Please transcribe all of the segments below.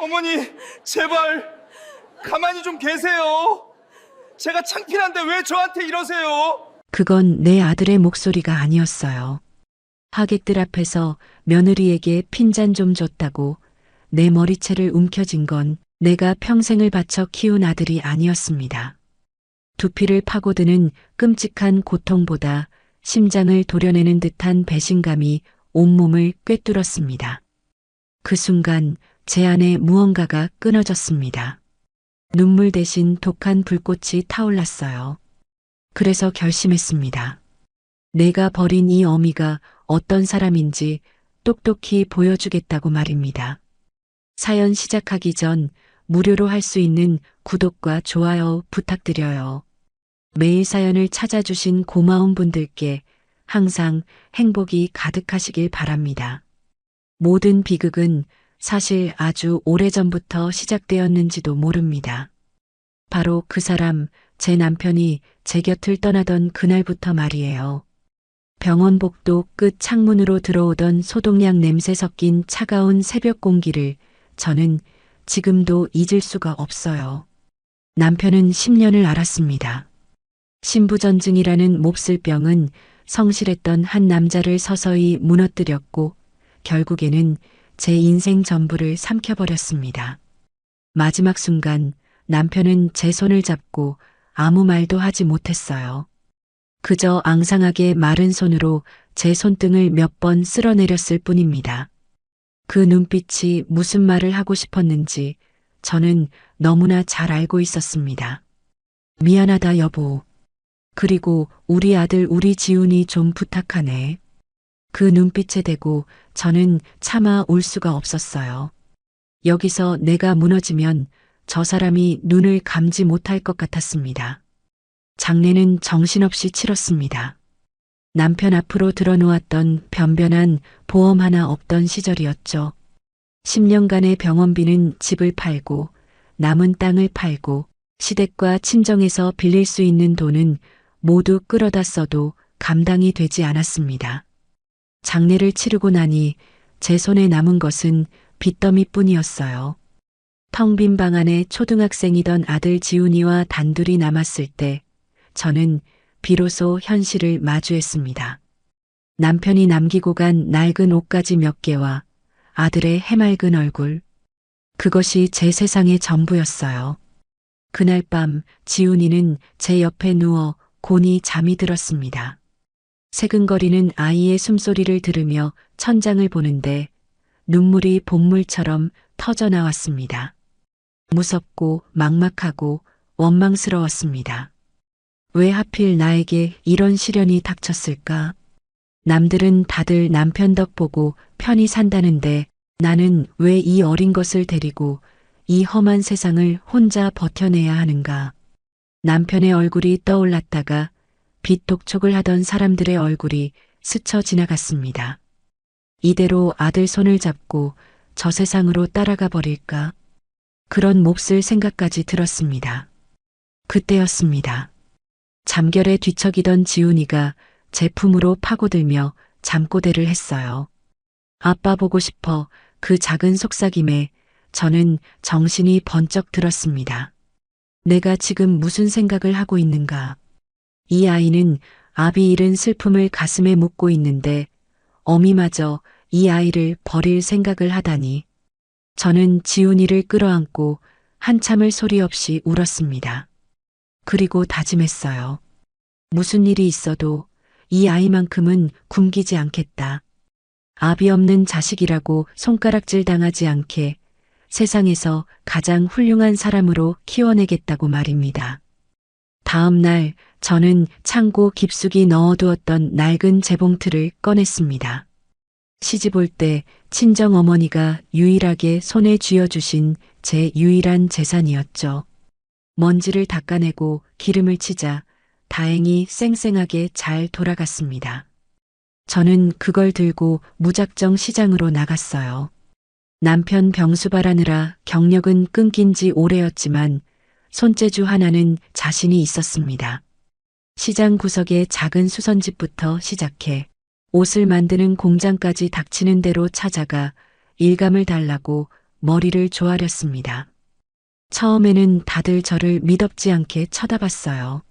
어머니, 제발 가만히 좀 계세요. 제가 창피한데 왜 저한테 이러세요? 그건 내 아들의 목소리가 아니었어요. 하객들 앞에서 며느리에게 핀잔 좀 줬다고 내 머리채를 움켜쥔 건 내가 평생을 바쳐 키운 아들이 아니었습니다. 두피를 파고드는 끔찍한 고통보다 심장을 도려내는 듯한 배신감이 온몸을 꿰뚫었습니다. 그 순간 제 안에 무언가가 끊어졌습니다. 눈물 대신 독한 불꽃이 타올랐어요. 그래서 결심했습니다. 내가 버린 이 어미가 어떤 사람인지 똑똑히 보여주겠다고 말입니다. 사연 시작하기 전 무료로 할 수 있는 구독과 좋아요 부탁드려요. 매일 사연을 찾아주신 고마운 분들께 항상 행복이 가득하시길 바랍니다. 모든 비극은 사실 아주 오래전부터 시작되었는지도 모릅니다. 바로 그 사람, 제 남편이 제 곁을 떠나던 그날부터 말이에요. 병원 복도 끝 창문으로 들어오던 소독약 냄새 섞인 차가운 새벽 공기를 저는 지금도 잊을 수가 없어요. 남편은 10년을 앓았습니다. 신부전증이라는 몹쓸 병은 성실했던 한 남자를 서서히 무너뜨렸고 결국에는 제 인생 전부를 삼켜버렸습니다. 마지막 순간 남편은 제 손을 잡고 아무 말도 하지 못했어요. 그저 앙상하게 마른 손으로 제 손등을 몇 번 쓸어내렸을 뿐입니다. 그 눈빛이 무슨 말을 하고 싶었는지 저는 너무나 잘 알고 있었습니다. 미안하다 여보. 그리고 우리 아들 우리 지훈이 좀 부탁하네. 그 눈빛에 대고 저는 차마 울 수가 없었어요. 여기서 내가 무너지면 저 사람이 눈을 감지 못할 것 같았습니다. 장례는 정신없이 치렀습니다. 남편 앞으로 들어놓았던 변변한 보험 하나 없던 시절이었죠. 10년간의 병원비는 집을 팔고 남은 땅을 팔고 시댁과 친정에서 빌릴 수 있는 돈은 모두 끌어다 써도 감당이 되지 않았습니다. 장례를 치르고 나니 제 손에 남은 것은 빚더미뿐이었어요. 텅 빈 방 안에 초등학생이던 아들 지훈이와 단둘이 남았을 때 저는 비로소 현실을 마주했습니다. 남편이 남기고 간 낡은 옷가지 몇 개와 아들의 해맑은 얼굴. 그것이 제 세상의 전부였어요. 그날 밤 지훈이는 제 옆에 누워 곤히 잠이 들었습니다. 새근거리는 아이의 숨소리를 들으며 천장을 보는데 눈물이 복물처럼 터져 나왔습니다. 무섭고 막막하고 원망스러웠습니다. 왜 하필 나에게 이런 시련이 닥쳤을까? 남들은 다들 남편 덕 보고 편히 산다는데 나는 왜 이 어린 것을 데리고 이 험한 세상을 혼자 버텨내야 하는가? 남편의 얼굴이 떠올랐다가 빚독촉을 하던 사람들의 얼굴이 스쳐 지나갔습니다. 이대로 아들 손을 잡고 저 세상으로 따라가 버릴까? 그런 몹쓸 생각까지 들었습니다. 그때였습니다. 잠결에 뒤척이던 지훈이가 제 품으로 파고들며 잠꼬대를 했어요. 아빠 보고 싶어. 그 작은 속삭임에 저는 정신이 번쩍 들었습니다. 내가 지금 무슨 생각을 하고 있는가? 이 아이는 아비 잃은 슬픔을 가슴에 묻고 있는데 어미마저 이 아이를 버릴 생각을 하다니. 저는 지훈이를 끌어안고 한참을 소리 없이 울었습니다. 그리고 다짐했어요. 무슨 일이 있어도 이 아이만큼은 굶기지 않겠다. 아비 없는 자식이라고 손가락질 당하지 않게 세상에서 가장 훌륭한 사람으로 키워내겠다고 말입니다. 다음 날 저는 창고 깊숙이 넣어두었던 낡은 재봉틀을 꺼냈습니다. 시집 올 때 친정어머니가 유일하게 손에 쥐어주신 제 유일한 재산이었죠. 먼지를 닦아내고 기름을 치자 다행히 쌩쌩하게 잘 돌아갔습니다. 저는 그걸 들고 무작정 시장으로 나갔어요. 남편 병수 바라느라 경력은 끊긴 지 오래였지만 손재주 하나는 자신이 있었습니다. 시장 구석의 작은 수선집부터 시작해 옷을 만드는 공장까지 닥치는 대로 찾아가 일감을 달라고 머리를 조아렸습니다. 처음에는 다들 저를 미덥지 않게 쳐다봤어요.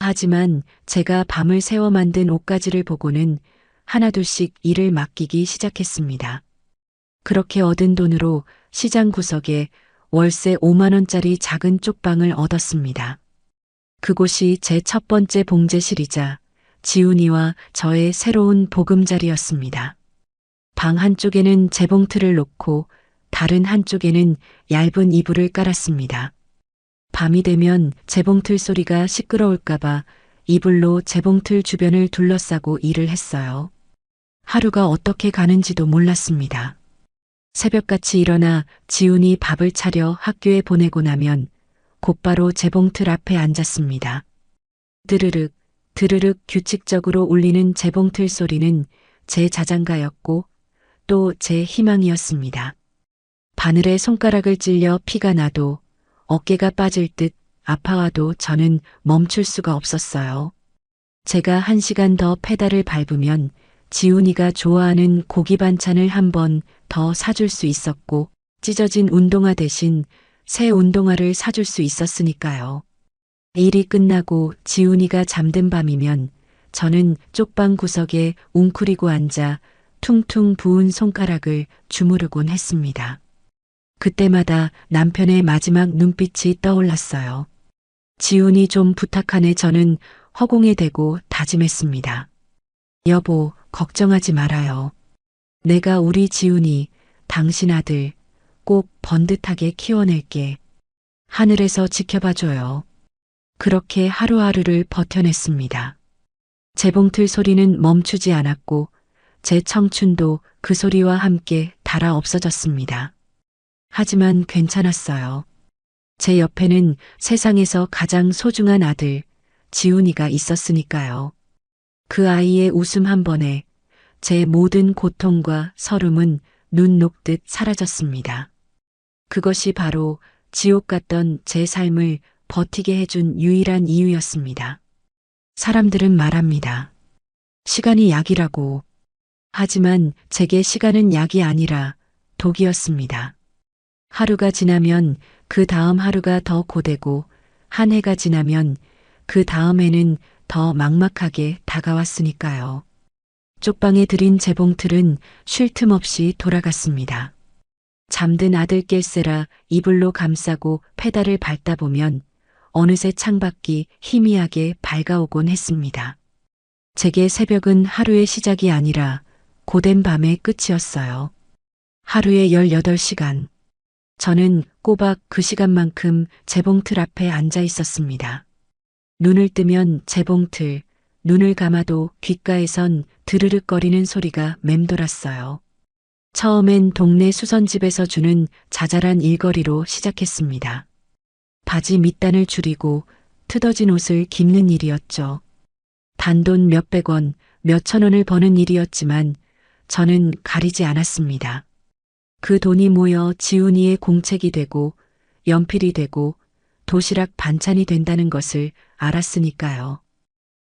하지만 제가 밤을 새워 만든 옷가지를 보고는 하나둘씩 일을 맡기기 시작했습니다. 그렇게 얻은 돈으로 시장 구석에 월세 5만 원짜리 작은 쪽방을 얻었습니다. 그곳이 제 첫 번째 봉제실이자 지훈이와 저의 새로운 보금자리였습니다. 방 한쪽에는 재봉틀을 놓고 다른 한쪽에는 얇은 이불을 깔았습니다. 밤이 되면 재봉틀 소리가 시끄러울까봐 이불로 재봉틀 주변을 둘러싸고 일을 했어요. 하루가 어떻게 가는지도 몰랐습니다. 새벽같이 일어나 지훈이 밥을 차려 학교에 보내고 나면 곧바로 재봉틀 앞에 앉았습니다. 드르륵, 드르륵 규칙적으로 울리는 재봉틀 소리는 제 자장가였고 또 제 희망이었습니다. 바늘에 손가락을 찔려 피가 나도 어깨가 빠질 듯 아파와도 저는 멈출 수가 없었어요. 제가 1시간 더 페달을 밟으면 지훈이가 좋아하는 고기 반찬을 한 번 더 사줄 수 있었고 찢어진 운동화 대신 새 운동화를 사줄 수 있었으니까요. 일이 끝나고 지훈이가 잠든 밤이면 저는 쪽방 구석에 웅크리고 앉아 퉁퉁 부은 손가락을 주무르곤 했습니다. 그때마다 남편의 마지막 눈빛이 떠올랐어요. 지훈이 좀 부탁하네. 저는 허공에 대고 다짐했습니다. 여보, 걱정하지 말아요. 내가 우리 지훈이 당신 아들 꼭 번듯하게 키워낼게. 하늘에서 지켜봐줘요. 그렇게 하루하루를 버텨냈습니다. 재봉틀 소리는 멈추지 않았고 제 청춘도 그 소리와 함께 닳아 없어졌습니다. 하지만 괜찮았어요. 제 옆에는 세상에서 가장 소중한 아들, 지훈이가 있었으니까요. 그 아이의 웃음 한 번에 제 모든 고통과 서름은 눈 녹듯 사라졌습니다. 그것이 바로 지옥 같던 제 삶을 버티게 해준 유일한 이유였습니다. 사람들은 말합니다. 시간이 약이라고. 하지만 제게 시간은 약이 아니라 독이었습니다. 하루가 지나면 그 다음 하루가 더 고되고 한 해가 지나면 그 다음 해는 더 막막하게 다가왔으니까요. 쪽방에 들인 재봉틀은 쉴 틈 없이 돌아갔습니다. 잠든 아들 깰세라 이불로 감싸고 페달을 밟다 보면 어느새 창밖이 희미하게 밝아오곤 했습니다. 제게 새벽은 하루의 시작이 아니라 고된 밤의 끝이었어요. 하루에 18시간. 저는 꼬박 그 시간만큼 재봉틀 앞에 앉아 있었습니다. 눈을 뜨면 재봉틀, 눈을 감아도 귓가에선 드르륵거리는 소리가 맴돌았어요. 처음엔 동네 수선집에서 주는 자잘한 일거리로 시작했습니다. 바지 밑단을 줄이고 트어진 옷을 깁는 일이었죠. 단돈 몇백 원, 몇천 원을 버는 일이었지만 저는 가리지 않았습니다. 그 돈이 모여 지훈이의 공책이 되고 연필이 되고 도시락 반찬이 된다는 것을 알았으니까요.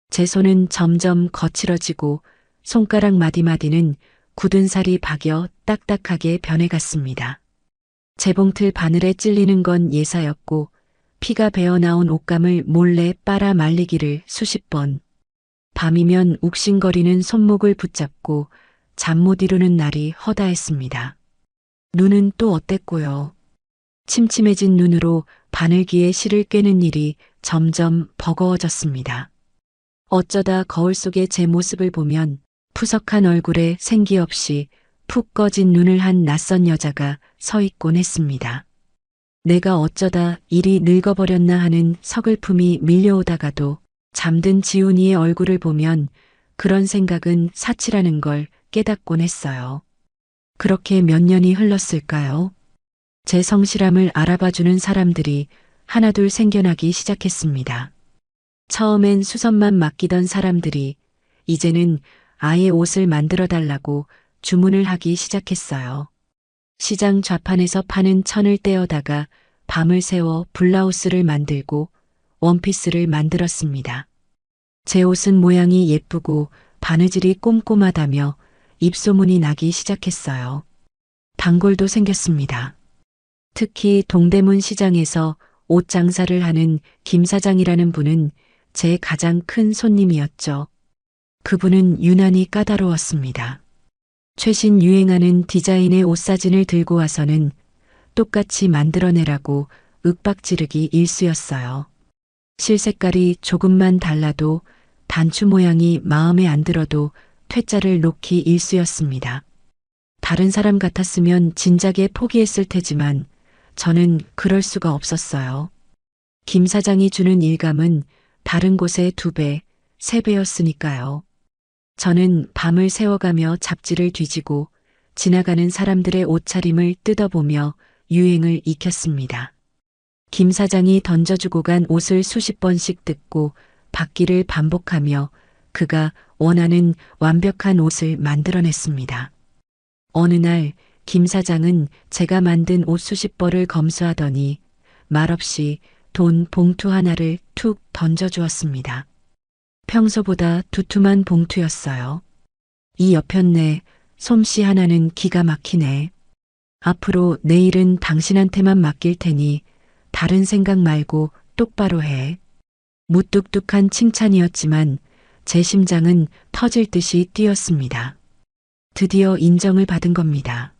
제 손은 점점 거칠어지고 손가락 마디마디는 굳은 살이 박여 딱딱하게 변해갔습니다. 재봉틀 바늘에 찔리는 건 예사였고 피가 배어나온 옷감을 몰래 빨아 말리기를 수십 번. 밤이면 욱신거리는 손목을 붙잡고 잠 못 이루는 날이 허다했습니다. 눈은 또 어땠고요. 침침해진 눈으로 바늘기에 실을 꿰는 일이 점점 버거워졌습니다. 어쩌다 거울 속의 제 모습을 보면 푸석한 얼굴에 생기 없이 푹 꺼진 눈을 한 낯선 여자가 서 있곤 했습니다. 내가 어쩌다 일이 늙어버렸나 하는 서글픔이 밀려오다가도 잠든 지훈이의 얼굴을 보면 그런 생각은 사치라는 걸 깨닫곤 했어요. 그렇게 몇 년이 흘렀을까요? 제 성실함을 알아봐주는 사람들이 하나둘 생겨나기 시작했습니다. 처음엔 수선만 맡기던 사람들이 이제는 아예 옷을 만들어 달라고 주문을 하기 시작했어요. 시장 좌판에서 파는 천을 떼어다가 밤을 새워 블라우스를 만들고 원피스를 만들었습니다. 제 옷은 모양이 예쁘고 바느질이 꼼꼼하다며 입소문이 나기 시작했어요. 단골도 생겼습니다. 특히 동대문 시장에서 옷 장사를 하는 김 사장이라는 분은 제 가장 큰 손님이었죠. 그분은 유난히 까다로웠습니다. 최신 유행하는 디자인의 옷 사진을 들고 와서는 똑같이 만들어내라고 윽박지르기 일쑤였어요. 실 색깔이 조금만 달라도 단추 모양이 마음에 안 들어도 퇴짜를 놓기 일쑤였습니다. 다른 사람 같았으면 진작에 포기했을 테지만 저는 그럴 수가 없었어요. 김 사장이 주는 일감은 다른 곳의 2배, 3배였으니까요. 저는 밤을 새워가며 잡지를 뒤지고 지나가는 사람들의 옷차림을 뜯어보며 유행을 익혔습니다. 김 사장이 던져주고 간 옷을 수십 번씩 뜯고 받기를 반복하며 그가 원하는 완벽한 옷을 만들어냈습니다. 어느 날 김 사장은 제가 만든 옷 수십 벌을 검수하더니 말없이 돈 봉투 하나를 툭 던져주었습니다. 평소보다 두툼한 봉투였어요. 이 여편네 솜씨 하나는 기가 막히네. 앞으로 내 일은 당신한테만 맡길 테니 다른 생각 말고 똑바로 해. 무뚝뚝한 칭찬이었지만 제 심장은 터질 듯이 뛰었습니다. 드디어 인정을 받은 겁니다.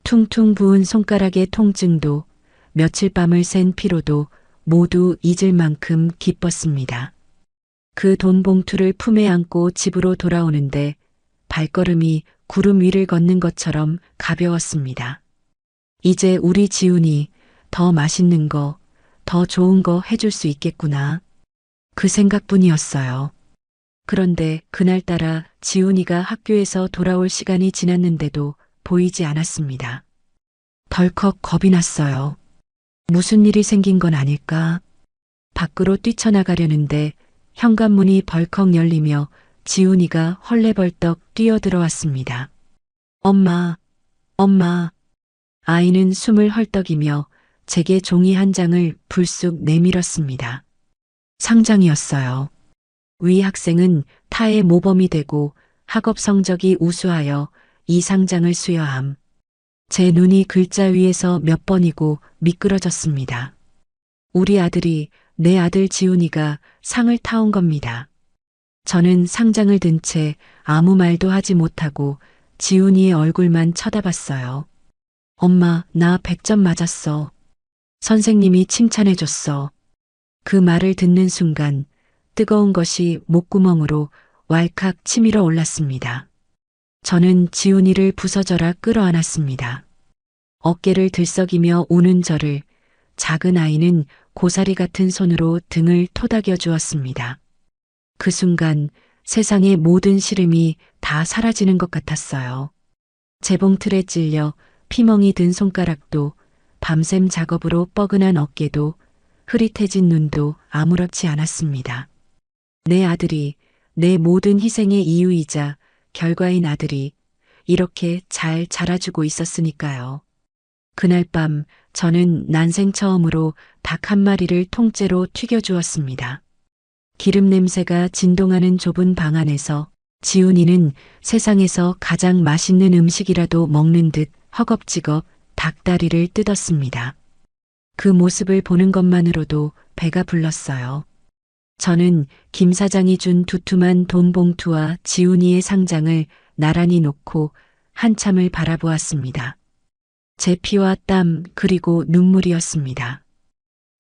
퉁퉁 부은 손가락의 통증도 며칠 밤을 샌 피로도 모두 잊을 만큼 기뻤습니다. 그 돈 봉투를 품에 안고 집으로 돌아오는데 발걸음이 구름 위를 걷는 것처럼 가벼웠습니다. 이제 우리 지훈이 더 맛있는 거, 더 좋은 거 해줄 수 있겠구나. 그 생각뿐이었어요. 그런데 그날따라 지훈이가 학교에서 돌아올 시간이 지났는데도 보이지 않았습니다. 덜컥 겁이 났어요. 무슨 일이 생긴 건 아닐까? 밖으로 뛰쳐나가려는데 현관문이 벌컥 열리며 지훈이가 헐레벌떡 뛰어들어왔습니다. 엄마, 엄마. 아이는 숨을 헐떡이며 제게 종이 한 장을 불쑥 내밀었습니다. 상장이었어요. 위 학생은 타의 모범이 되고 학업 성적이 우수하여 이 상장을 수여함. 제 눈이 글자 위에서 몇 번이고 미끄러졌습니다. 우리 아들이, 내 아들 지훈이가 상을 타온 겁니다. 저는 상장을 든 채 아무 말도 하지 못하고 지훈이의 얼굴만 쳐다봤어요. 엄마, 나 100점 맞았어. 선생님이 칭찬해줬어. 그 말을 듣는 순간 뜨거운 것이 목구멍으로 왈칵 치밀어 올랐습니다. 저는 지훈이를 부서져라 끌어안았습니다. 어깨를 들썩이며 우는 저를 작은 아이는 고사리 같은 손으로 등을 토닥여 주었습니다. 그 순간 세상의 모든 시름이 다 사라지는 것 같았어요. 재봉틀에 찔려 피멍이 든 손가락도 밤샘 작업으로 뻐근한 어깨도 흐릿해진 눈도 아무렇지 않았습니다. 내 아들이, 내 모든 희생의 이유이자 결과인 아들이 이렇게 잘 자라주고 있었으니까요. 그날 밤 저는 난생 처음으로 닭 한 마리를 통째로 튀겨주었습니다. 기름 냄새가 진동하는 좁은 방 안에서 지훈이는 세상에서 가장 맛있는 음식이라도 먹는 듯 허겁지겁 닭다리를 뜯었습니다. 그 모습을 보는 것만으로도 배가 불렀어요. 저는 김 사장이 준 두툼한 돈 봉투와 지훈이의 상장을 나란히 놓고 한참을 바라보았습니다. 제 피와 땀 그리고 눈물이었습니다.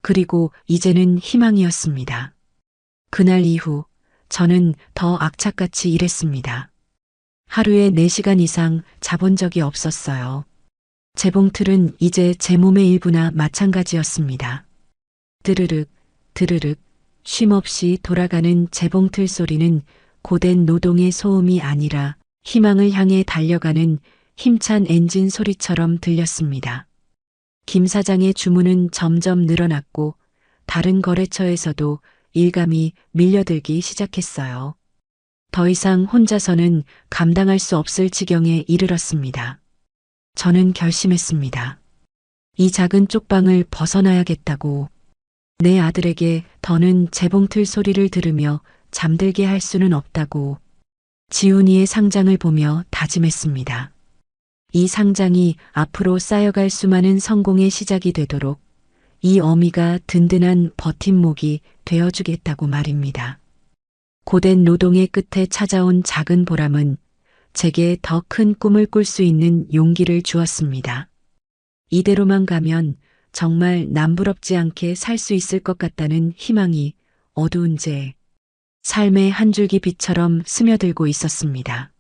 그리고 이제는 희망이었습니다. 그날 이후 저는 더 악착같이 일했습니다. 하루에 4시간 이상 자본 적이 없었어요. 재봉틀은 이제 제 몸의 일부나 마찬가지였습니다. 드르륵, 드르륵, 쉼없이 돌아가는 재봉틀 소리는 고된 노동의 소음이 아니라 희망을 향해 달려가는 힘찬 엔진 소리처럼 들렸습니다. 김 사장의 주문은 점점 늘어났고 다른 거래처에서도 일감이 밀려들기 시작했어요. 더 이상 혼자서는 감당할 수 없을 지경에 이르렀습니다. 저는 결심했습니다. 이 작은 쪽방을 벗어나야겠다고. 내 아들에게 더는 재봉틀 소리를 들으며 잠들게 할 수는 없다고. 지훈이의 상장을 보며 다짐했습니다. 이 상장이 앞으로 쌓여갈 수많은 성공의 시작이 되도록 이 어미가 든든한 버팀목이 되어주겠다고 말입니다. 고된 노동의 끝에 찾아온 작은 보람은 제게 더 큰 꿈을 꿀 수 있는 용기를 주었습니다. 이대로만 가면 정말 남부럽지 않게 살 수 있을 것 같다는 희망이 어두운 제 삶의 한 줄기 빛처럼 스며들고 있었습니다.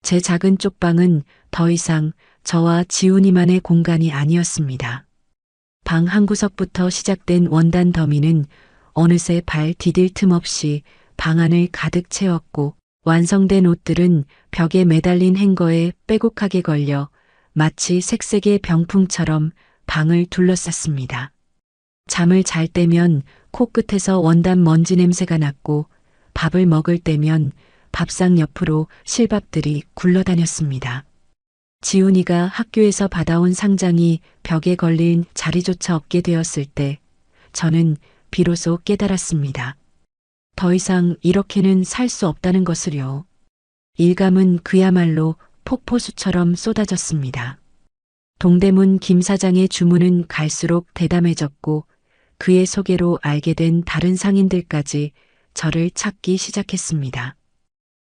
제 작은 쪽방은 더 이상 저와 지훈이만의 공간이 아니었습니다. 방 한 구석부터 시작된 원단 더미는 어느새 발 디딜 틈 없이 방 안을 가득 채웠고 완성된 옷들은 벽에 매달린 행거에 빼곡하게 걸려 마치 색색의 병풍처럼 방을 둘러쌌습니다. 잠을 잘 때면 코끝에서 원단 먼지 냄새가 났고 밥을 먹을 때면 밥상 옆으로 실밥들이 굴러다녔습니다. 지훈이가 학교에서 받아온 상장이 벽에 걸린 자리조차 없게 되었을 때 저는 비로소 깨달았습니다. 더 이상 이렇게는 살 수 없다는 것을요. 일감은 그야말로 폭포수처럼 쏟아졌습니다. 동대문 김 사장의 주문은 갈수록 대담해졌고 그의 소개로 알게 된 다른 상인들까지 저를 찾기 시작했습니다.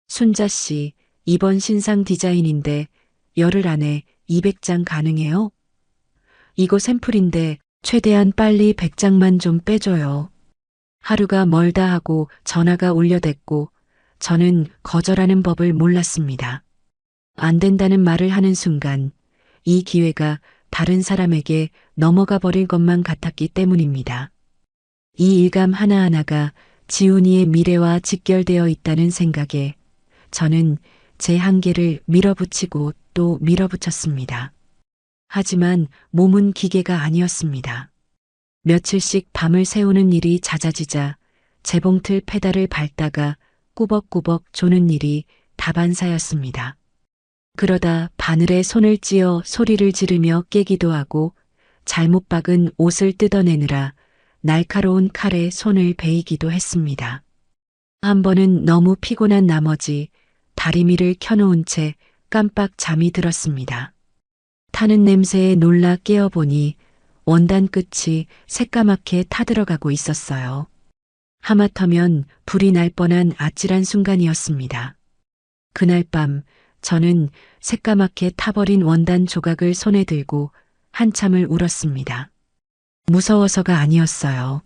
순자 씨, 이번 신상 디자인인데 열흘 안에 200장 가능해요? 이거 샘플인데 최대한 빨리 100장만 좀 빼줘요. 하루가 멀다 하고 전화가 울려댔고 저는 거절하는 법을 몰랐습니다. 안 된다는 말을 하는 순간 이 기회가 다른 사람에게 넘어가 버릴 것만 같았기 때문입니다. 이 일감 하나하나가 지훈이의 미래와 직결되어 있다는 생각에 저는 제 한계를 밀어붙이고 또 밀어붙였습니다. 하지만 몸은 기계가 아니었습니다. 며칠씩 밤을 새우는 일이 잦아지자 재봉틀 페달을 밟다가 꾸벅꾸벅 조는 일이 다반사였습니다. 그러다 바늘에 손을 찧어 소리를 지르며 깨기도 하고 잘못 박은 옷을 뜯어내느라 날카로운 칼에 손을 베이기도 했습니다. 한 번은 너무 피곤한 나머지 다리미를 켜놓은 채 깜빡 잠이 들었습니다. 타는 냄새에 놀라 깨어보니 원단 끝이 새까맣게 타들어가고 있었어요. 하마터면 불이 날 뻔한 아찔한 순간이었습니다. 그날 밤 저는 새까맣게 타버린 원단 조각을 손에 들고 한참을 울었습니다. 무서워서가 아니었어요.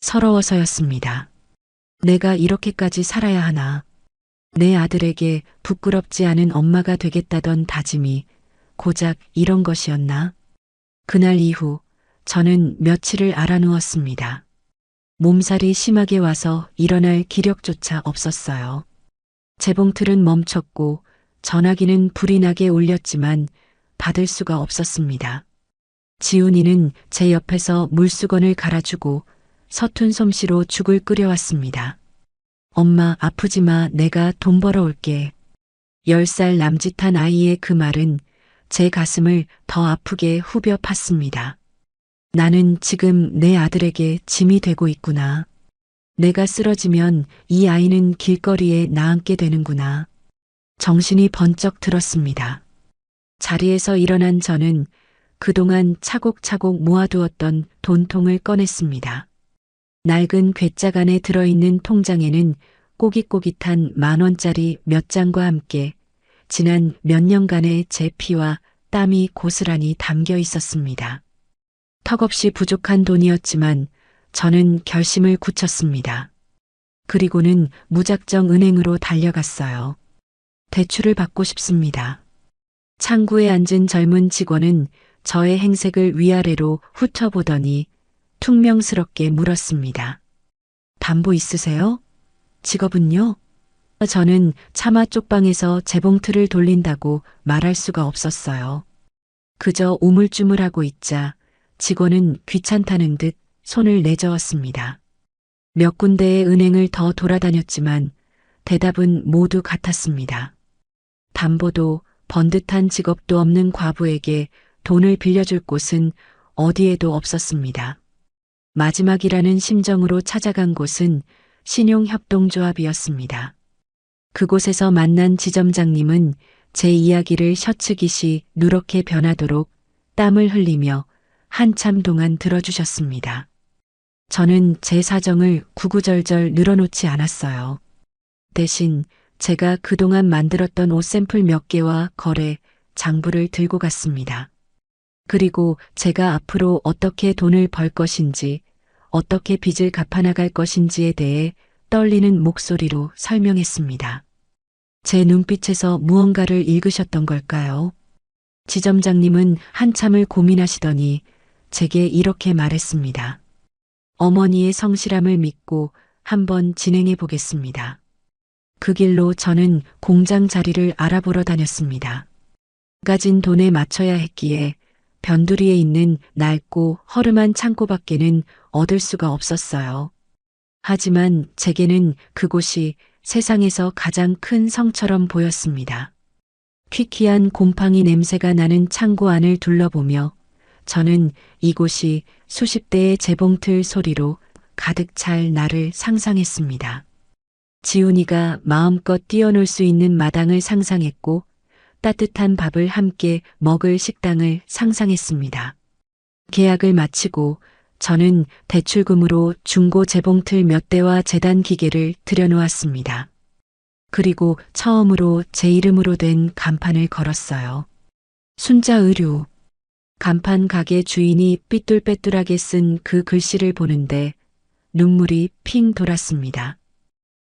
서러워서였습니다. 내가 이렇게까지 살아야 하나. 내 아들에게 부끄럽지 않은 엄마가 되겠다던 다짐이 고작 이런 것이었나? 그날 이후 저는 며칠을 알아누웠습니다. 몸살이 심하게 와서 일어날 기력조차 없었어요. 재봉틀은 멈췄고 전화기는 불이 나게 울렸지만 받을 수가 없었습니다. 지훈이는 제 옆에서 물수건을 갈아주고 서툰 솜씨로 죽을 끓여왔습니다. 엄마 아프지 마, 내가 돈 벌어올게. 10살 남짓한 아이의 그 말은 제 가슴을 더 아프게 후벼 팠습니다. 나는 지금 내 아들에게 짐이 되고 있구나. 내가 쓰러지면 이 아이는 길거리에 나앉게 되는구나. 정신이 번쩍 들었습니다. 자리에서 일어난 저는 그동안 차곡차곡 모아두었던 돈통을 꺼냈습니다. 낡은 괴짝 안에 들어있는 통장에는 꼬깃꼬깃한 10,000원짜리 몇 장과 함께 지난 몇 년간의 제 피와 땀이 고스란히 담겨 있었습니다. 턱없이 부족한 돈이었지만 저는 결심을 굳혔습니다. 그리고는 무작정 은행으로 달려갔어요. 대출을 받고 싶습니다. 창구에 앉은 젊은 직원은 저의 행색을 위아래로 훑어보더니 퉁명스럽게 물었습니다. 담보 있으세요? 직업은요? 저는 차마 쪽방에서 재봉틀을 돌린다고 말할 수가 없었어요. 그저 우물쭈물하고 있자 직원은 귀찮다는 듯 손을 내저었습니다. 몇 군데의 은행을 더 돌아다녔지만 대답은 모두 같았습니다. 담보도 번듯한 직업도 없는 과부에게 돈을 빌려줄 곳은 어디에도 없었습니다. 마지막이라는 심정으로 찾아간 곳은 신용협동조합이었습니다. 그곳에서 만난 지점장님은 제 이야기를 셔츠깃이 누렇게 변하도록 땀을 흘리며 한참 동안 들어주셨습니다. 저는 제 사정을 구구절절 늘어놓지 않았어요. 대신 제가 그동안 만들었던 옷 샘플 몇 개와 거래, 장부를 들고 갔습니다. 그리고 제가 앞으로 어떻게 돈을 벌 것인지, 어떻게 빚을 갚아나갈 것인지에 대해 떨리는 목소리로 설명했습니다. 제 눈빛에서 무언가를 읽으셨던 걸까요? 지점장님은 한참을 고민하시더니 제게 이렇게 말했습니다. 어머니의 성실함을 믿고 한번 진행해 보겠습니다. 그 길로 저는 공장 자리를 알아보러 다녔습니다. 가진 돈에 맞춰야 했기에 변두리에 있는 낡고 허름한 창고밖에는 얻을 수가 없었어요. 하지만 제게는 그곳이 세상에서 가장 큰 성처럼 보였습니다. 퀴퀴한 곰팡이 냄새가 나는 창고 안을 둘러보며 저는 이곳이 수십 대의 재봉틀 소리로 가득 찰 날을 상상했습니다. 지훈이가 마음껏 뛰어놀 수 있는 마당을 상상했고 따뜻한 밥을 함께 먹을 식당을 상상했습니다. 계약을 마치고 저는 대출금으로 중고 재봉틀 몇 대와 재단 기계를 들여놓았습니다. 그리고 처음으로 제 이름으로 된 간판을 걸었어요. 순자 의류. 간판 가게 주인이 삐뚤빼뚤하게 쓴 그 글씨를 보는데 눈물이 핑 돌았습니다.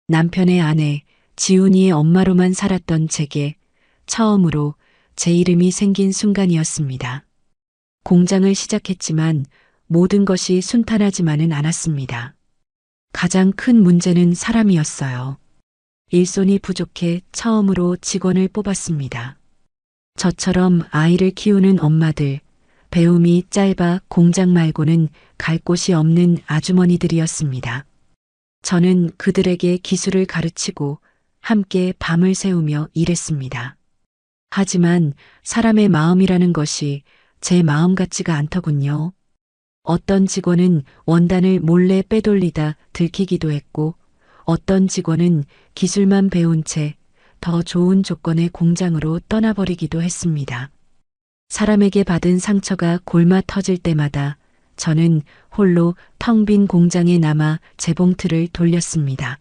남편의 아내, 지훈이의 엄마로만 살았던 제게 처음으로 제 이름이 생긴 순간이었습니다. 공장을 시작했지만 모든 것이 순탄하지만은 않았습니다. 가장 큰 문제는 사람이었어요. 일손이 부족해 처음으로 직원을 뽑았습니다. 저처럼 아이를 키우는 엄마들, 배움이 짧아 공장 말고는 갈 곳이 없는 아주머니들이었습니다. 저는 그들에게 기술을 가르치고 함께 밤을 새우며 일했습니다. 하지만 사람의 마음이라는 것이 제 마음 같지가 않더군요. 어떤 직원은 원단을 몰래 빼돌리다 들키기도 했고 어떤 직원은 기술만 배운 채 더 좋은 조건의 공장으로 떠나버리기도 했습니다. 사람에게 받은 상처가 골마 터질 때마다 저는 홀로 텅 빈 공장에 남아 재봉틀을 돌렸습니다.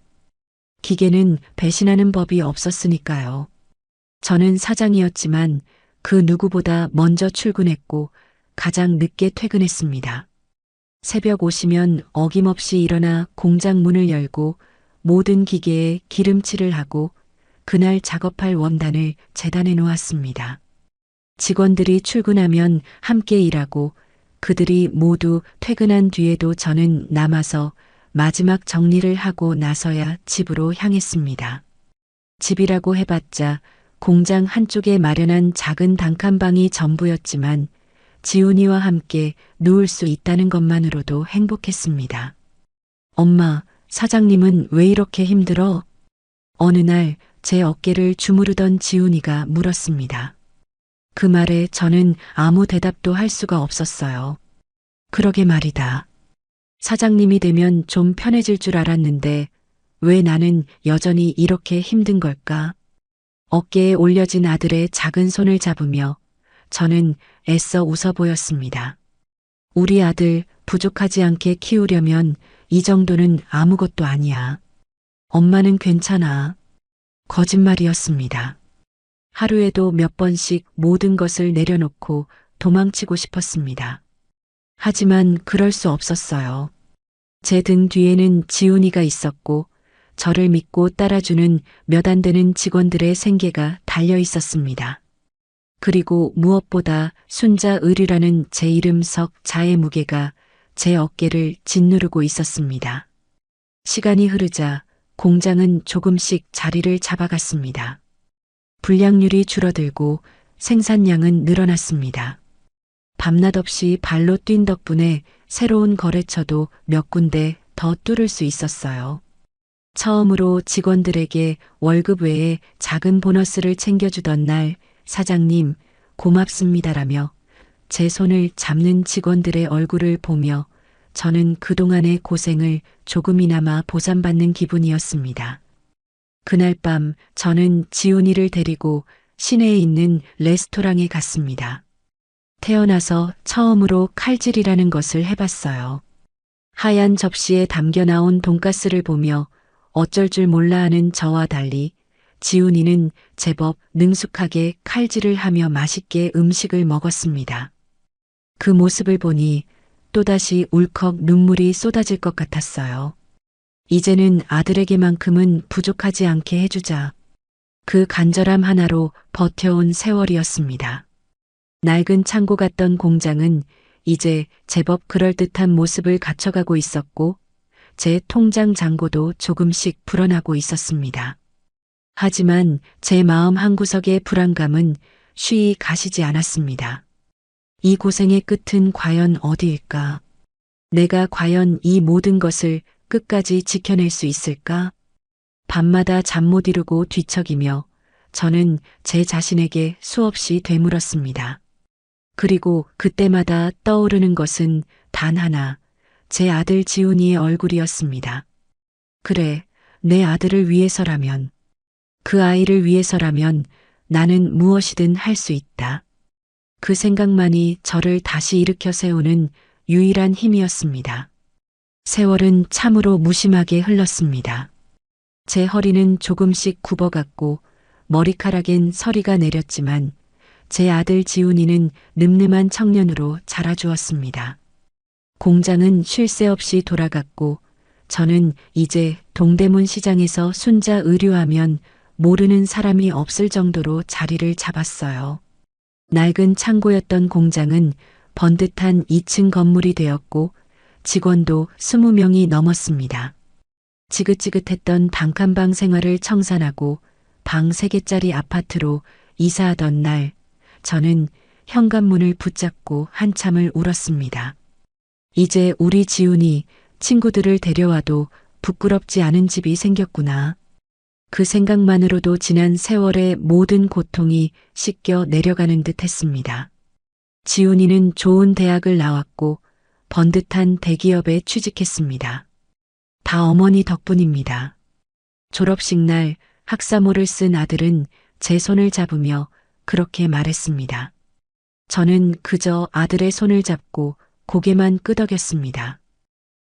기계는 배신하는 법이 없었으니까요. 저는 사장이었지만 그 누구보다 먼저 출근했고 가장 늦게 퇴근했습니다. 새벽 5시면 어김없이 일어나 공장 문을 열고 모든 기계에 기름칠을 하고 그날 작업할 원단을 재단해 놓았습니다. 직원들이 출근하면 함께 일하고 그들이 모두 퇴근한 뒤에도 저는 남아서 마지막 정리를 하고 나서야 집으로 향했습니다. 집이라고 해봤자 공장 한쪽에 마련한 작은 단칸방이 전부였지만 지훈이와 함께 누울 수 있다는 것만으로도 행복했습니다. 엄마, 사장님은 왜 이렇게 힘들어? 어느 날 제 어깨를 주무르던 지훈이가 물었습니다. 그 말에 저는 아무 대답도 할 수가 없었어요. 그러게 말이다. 사장님이 되면 좀 편해질 줄 알았는데 왜 나는 여전히 이렇게 힘든 걸까? 어깨에 올려진 아들의 작은 손을 잡으며 저는 애써 웃어 보였습니다. 우리 아들 부족하지 않게 키우려면 이 정도는 아무것도 아니야. 엄마는 괜찮아. 거짓말이었습니다. 하루에도 몇 번씩 모든 것을 내려놓고 도망치고 싶었습니다. 하지만 그럴 수 없었어요. 제 등 뒤에는 지훈이가 있었고 저를 믿고 따라주는 몇 안 되는 직원들의 생계가 달려 있었습니다. 그리고 무엇보다 순자 의류라는 제 이름 석 자의 무게가 제 어깨를 짓누르고 있었습니다. 시간이 흐르자 공장은 조금씩 자리를 잡아갔습니다. 불량률이 줄어들고 생산량은 늘어났습니다. 밤낮 없이 발로 뛴 덕분에 새로운 거래처도 몇 군데 더 뚫을 수 있었어요. 처음으로 직원들에게 월급 외에 작은 보너스를 챙겨주던 날 사장님 고맙습니다라며 제 손을 잡는 직원들의 얼굴을 보며 저는 그동안의 고생을 조금이나마 보상받는 기분이었습니다. 그날 밤 저는 지훈이를 데리고 시내에 있는 레스토랑에 갔습니다. 태어나서 처음으로 칼질이라는 것을 해봤어요. 하얀 접시에 담겨 나온 돈가스를 보며 어쩔 줄 몰라 하는 저와 달리 지훈이는 제법 능숙하게 칼질을 하며 맛있게 음식을 먹었습니다. 그 모습을 보니 또다시 울컥 눈물이 쏟아질 것 같았어요. 이제는 아들에게만큼은 부족하지 않게 해주자. 그 간절함 하나로 버텨온 세월이었습니다. 낡은 창고 같던 공장은 이제 제법 그럴듯한 모습을 갖춰가고 있었고 제 통장 잔고도 조금씩 불어나고 있었습니다. 하지만 제 마음 한구석의 불안감은 쉬이 가시지 않았습니다. 이 고생의 끝은 과연 어디일까? 내가 과연 이 모든 것을 끝까지 지켜낼 수 있을까? 밤마다 잠 못 이루고 뒤척이며 저는 제 자신에게 수없이 되물었습니다. 그리고 그때마다 떠오르는 것은 단 하나, 제 아들 지훈이의 얼굴이었습니다. 그래, 내 아들을 위해서라면, 그 아이를 위해서라면 나는 무엇이든 할 수 있다. 그 생각만이 저를 다시 일으켜 세우는 유일한 힘이었습니다. 세월은 참으로 무심하게 흘렀습니다. 제 허리는 조금씩 굽어갔고 머리카락엔 서리가 내렸지만 제 아들 지훈이는 늠름한 청년으로 자라주었습니다. 공장은 쉴 새 없이 돌아갔고 저는 이제 동대문 시장에서 순자 의류하면 모르는 사람이 없을 정도로 자리를 잡았어요. 낡은 창고였던 공장은 번듯한 2층 건물이 되었고 직원도 20명이 넘었습니다. 지긋지긋했던 단칸방 생활을 청산하고 방 3개짜리 아파트로 이사하던 날 저는 현관문을 붙잡고 한참을 울었습니다. 이제 우리 지훈이 친구들을 데려와도 부끄럽지 않은 집이 생겼구나. 그 생각만으로도 지난 세월의 모든 고통이 씻겨 내려가는 듯 했습니다. 지훈이는 좋은 대학을 나왔고 번듯한 대기업에 취직했습니다. 다 어머니 덕분입니다. 졸업식 날 학사모를 쓴 아들은 제 손을 잡으며 그렇게 말했습니다. 저는 그저 아들의 손을 잡고 고개만 끄덕였습니다.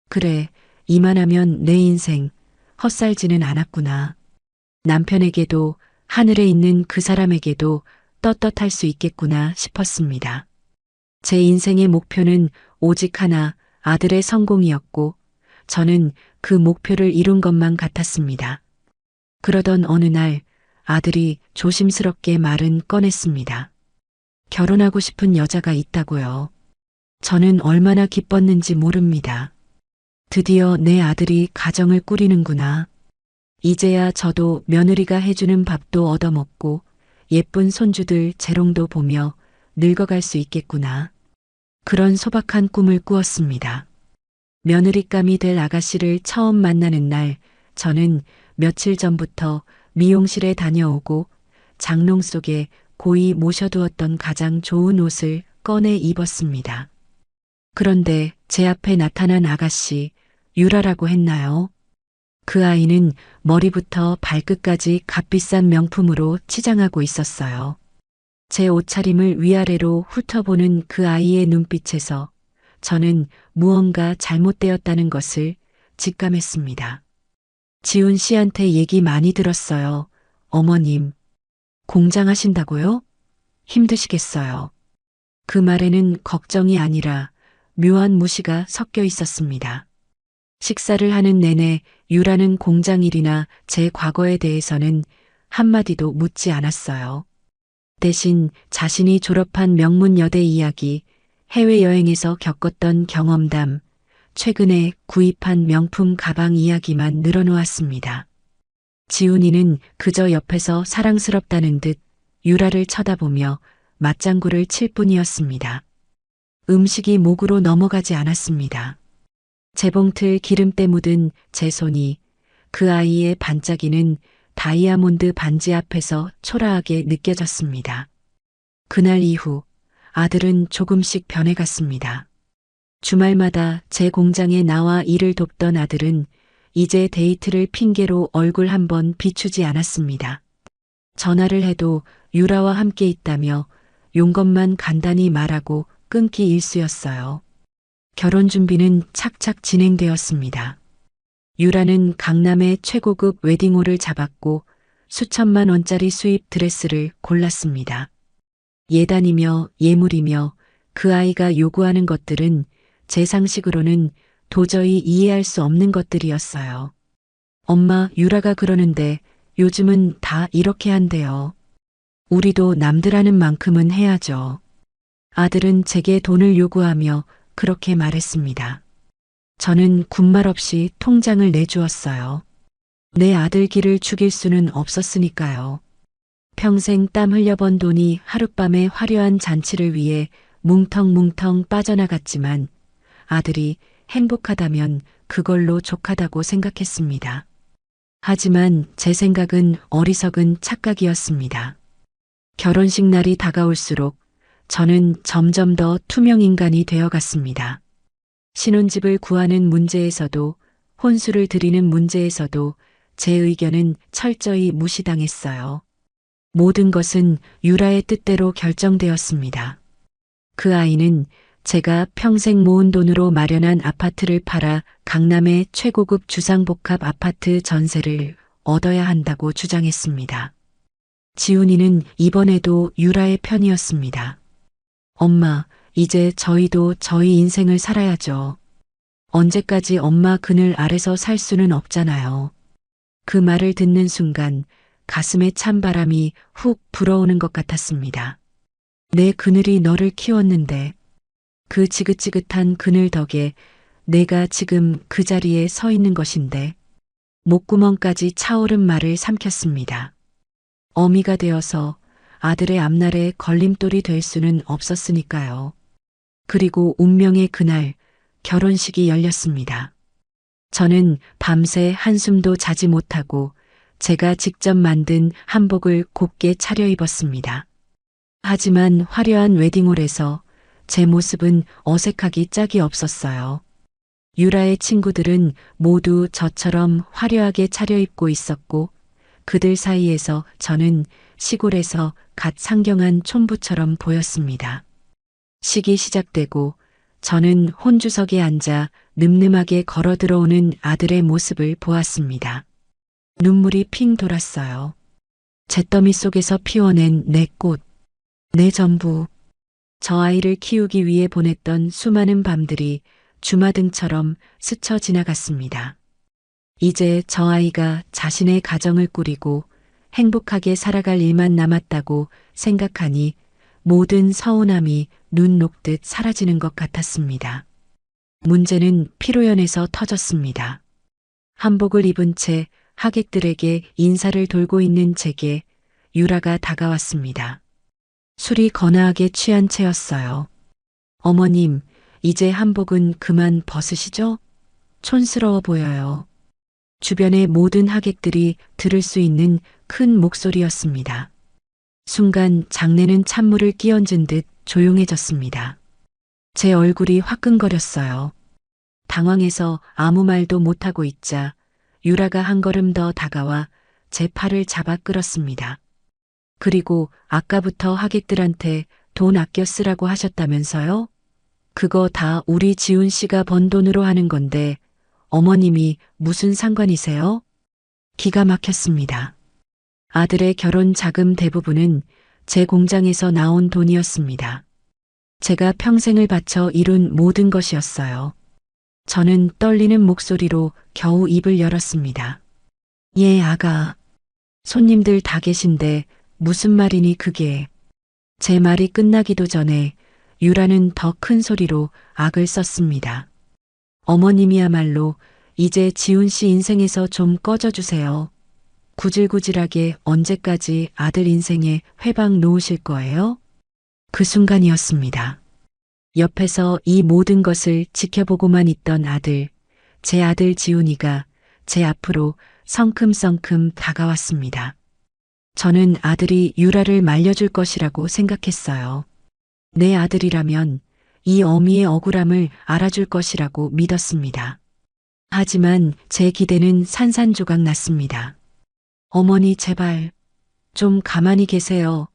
그래, 이만하면 내 인생 헛살지는 않았구나. 남편에게도 하늘에 있는 그 사람에게도 떳떳할 수 있겠구나 싶었습니다. 제 인생의 목표는 오직 하나, 아들의 성공이었고 저는 그 목표를 이룬 것만 같았습니다. 그러던 어느 날 아들이 조심스럽게 말은 꺼냈습니다. 결혼하고 싶은 여자가 있다고요. 저는 얼마나 기뻤는지 모릅니다. 드디어 내 아들이 가정을 꾸리는구나. 이제야 저도 며느리가 해주는 밥도 얻어먹고 예쁜 손주들 재롱도 보며 늙어갈 수 있겠구나. 그런 소박한 꿈을 꾸었습니다. 며느리감이 될 아가씨를 처음 만나는 날 저는 며칠 전부터 미용실에 다녀오고 장롱 속에 고이 모셔두었던 가장 좋은 옷을 꺼내 입었습니다. 그런데 제 앞에 나타난 아가씨, 유라라고 했나요? 그 아이는 머리부터 발끝까지 값비싼 명품으로 치장하고 있었어요. 제 옷차림을 위아래로 훑어보는 그 아이의 눈빛에서 저는 무언가 잘못되었다는 것을 직감했습니다. 지훈 씨한테 얘기 많이 들었어요. 어머님, 공장 하신다고요? 힘드시겠어요. 그 말에는 걱정이 아니라 묘한 무시가 섞여 있었습니다. 식사를 하는 내내 유라는 공장 일이나 제 과거에 대해서는 한마디도 묻지 않았어요. 대신 자신이 졸업한 명문 여대 이야기, 해외여행에서 겪었던 경험담, 최근에 구입한 명품 가방 이야기만 늘어놓았습니다. 지훈이는 그저 옆에서 사랑스럽다는 듯 유라를 쳐다보며 맞장구를 칠 뿐이었습니다. 음식이 목으로 넘어가지 않았습니다. 재봉틀 기름때 묻은 제 손이 그 아이의 반짝이는 다이아몬드 반지 앞에서 초라하게 느껴졌습니다. 그날 이후 아들은 조금씩 변해갔습니다. 주말마다 제 공장에 나와 일을 돕던 아들은 이제 데이트를 핑계로 얼굴 한번 비추지 않았습니다. 전화를 해도 유라와 함께 있다며 용건만 간단히 말하고 끊기 일쑤였어요. 결혼 준비는 착착 진행되었습니다. 유라는 강남의 최고급 웨딩홀을 잡았고 수천만 원짜리 수입 드레스를 골랐습니다. 예단이며 예물이며 그 아이가 요구하는 것들은 제 상식으로는 도저히 이해할 수 없는 것들이었어요. 엄마, 유라가 그러는데 요즘은 다 이렇게 한대요. 우리도 남들 하는 만큼은 해야죠. 아들은 제게 돈을 요구하며 그렇게 말했습니다. 저는 군말 없이 통장을 내주었어요. 내 아들 길을 죽일 수는 없었으니까요. 평생 땀 흘려번 돈이 하룻밤의 화려한 잔치를 위해 뭉텅뭉텅 빠져나갔지만 아들이 행복하다면 그걸로 족하다고 생각했습니다. 하지만 제 생각은 어리석은 착각이었습니다. 결혼식 날이 다가올수록 저는 점점 더 투명 인간이 되어갔습니다. 신혼집을 구하는 문제에서도 혼수를 드리는 문제에서도 제 의견은 철저히 무시당했어요. 모든 것은 유라의 뜻대로 결정되었습니다. 그 아이는 제가 평생 모은 돈으로 마련한 아파트를 팔아 강남의 최고급 주상복합 아파트 전세를 얻어야 한다고 주장했습니다. 지훈이는 이번에도 유라의 편이었습니다. 엄마, 이제 저희도 저희 인생을 살아야죠. 언제까지 엄마 그늘 아래서 살 수는 없잖아요. 그 말을 듣는 순간 가슴에 찬바람이 훅 불어오는 것 같았습니다. 내 그늘이 너를 키웠는데 그 지긋지긋한 그늘 덕에 내가 지금 그 자리에 서 있는 것인데 목구멍까지 차오른 말을 삼켰습니다. 어미가 되어서 아들의 앞날에 걸림돌이 될 수는 없었으니까요. 그리고 운명의 그날 결혼식이 열렸습니다. 저는 밤새 한숨도 자지 못하고 제가 직접 만든 한복을 곱게 차려입었습니다. 하지만 화려한 웨딩홀에서 제 모습은 어색하기 짝이 없었어요. 유라의 친구들은 모두 저처럼 화려하게 차려입고 있었고 그들 사이에서 저는 시골에서 갓 상경한 촌부처럼 보였습니다. 식이 시작되고 저는 혼주석에 앉아 늠름하게 걸어 들어오는 아들의 모습을 보았습니다. 눈물이 핑 돌았어요. 잿더미 속에서 피워낸 내 꽃, 내 전부. 저 아이를 키우기 위해 보냈던 수많은 밤들이 주마등처럼 스쳐 지나갔습니다. 이제 저 아이가 자신의 가정을 꾸리고 행복하게 살아갈 일만 남았다고 생각하니 모든 서운함이 눈 녹듯 사라지는 것 같았습니다. 문제는 피로연에서 터졌습니다. 한복을 입은 채 하객들에게 인사를 돌고 있는 제게 유라가 다가왔습니다. 술이 거나하게 취한 채였어요. 어머님, 이제 한복은 그만 벗으시죠? 촌스러워 보여요. 주변의 모든 하객들이 들을 수 있는 큰 목소리였습니다. 순간 장내는 찬물을 끼얹은 듯 조용해졌습니다. 제 얼굴이 화끈거렸어요. 당황해서 아무 말도 못하고 있자 유라가 한 걸음 더 다가와 제 팔을 잡아 끌었습니다. 그리고 아까부터 하객들한테 돈 아껴 쓰라고 하셨다면서요? 그거 다 우리 지훈 씨가 번 돈으로 하는 건데 어머님이 무슨 상관이세요? 기가 막혔습니다. 아들의 결혼 자금 대부분은 제 공장에서 나온 돈이었습니다. 제가 평생을 바쳐 이룬 모든 것이었어요. 저는 떨리는 목소리로 겨우 입을 열었습니다. 예, 아가. 손님들 다 계신데 무슨 말이니 그게. 제 말이 끝나기도 전에 유라는 더 큰 소리로 악을 썼습니다. 어머님이야말로 이제 지훈 씨 인생에서 좀 꺼져주세요. 구질구질하게 언제까지 아들 인생에 회방 놓으실 거예요? 그 순간이었습니다. 옆에서 이 모든 것을 지켜보고만 있던 아들, 제 아들 지훈이가 제 앞으로 성큼성큼 다가왔습니다. 저는 아들이 유라를 말려줄 것이라고 생각했어요. 내 아들이라면 이 어미의 억울함을 알아줄 것이라고 믿었습니다. 하지만 제 기대는 산산조각 났습니다. 어머니 제발 좀 가만히 계세요.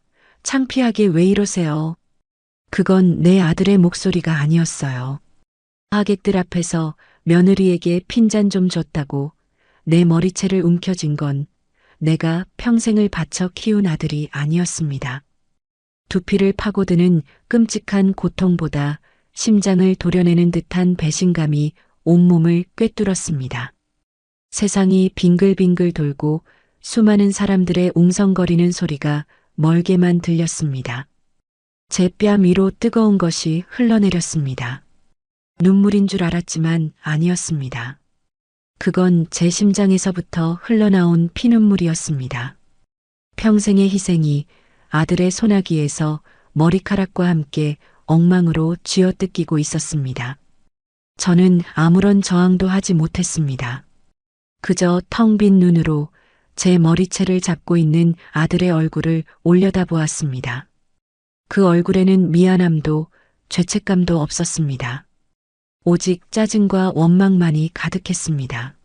창피하게 왜 이러세요? 그건 내 아들의 목소리가 아니었어요. 하객들 앞에서 며느리에게 핀잔 좀 줬다고 내 머리채를 움켜쥔 건 내가 평생을 바쳐 키운 아들이 아니었습니다. 두피를 파고드는 끔찍한 고통보다 심장을 도려내는 듯한 배신감이 온몸을 꿰뚫었습니다. 세상이 빙글빙글 돌고 수많은 사람들의 웅성거리는 소리가 멀게만 들렸습니다. 제 뺨 위로 뜨거운 것이 흘러내렸습니다. 눈물인 줄 알았지만 아니었습니다. 그건 제 심장에서부터 흘러나온 피눈물이었습니다. 평생의 희생이 아들의 소나기에서 머리카락과 함께 엉망으로 쥐어뜯기고 있었습니다. 저는 아무런 저항도 하지 못했습니다. 그저 텅 빈 눈으로 제 머리채를 잡고 있는 아들의 얼굴을 올려다보았습니다. 그 얼굴에는 미안함도 죄책감도 없었습니다. 오직 짜증과 원망만이 가득했습니다.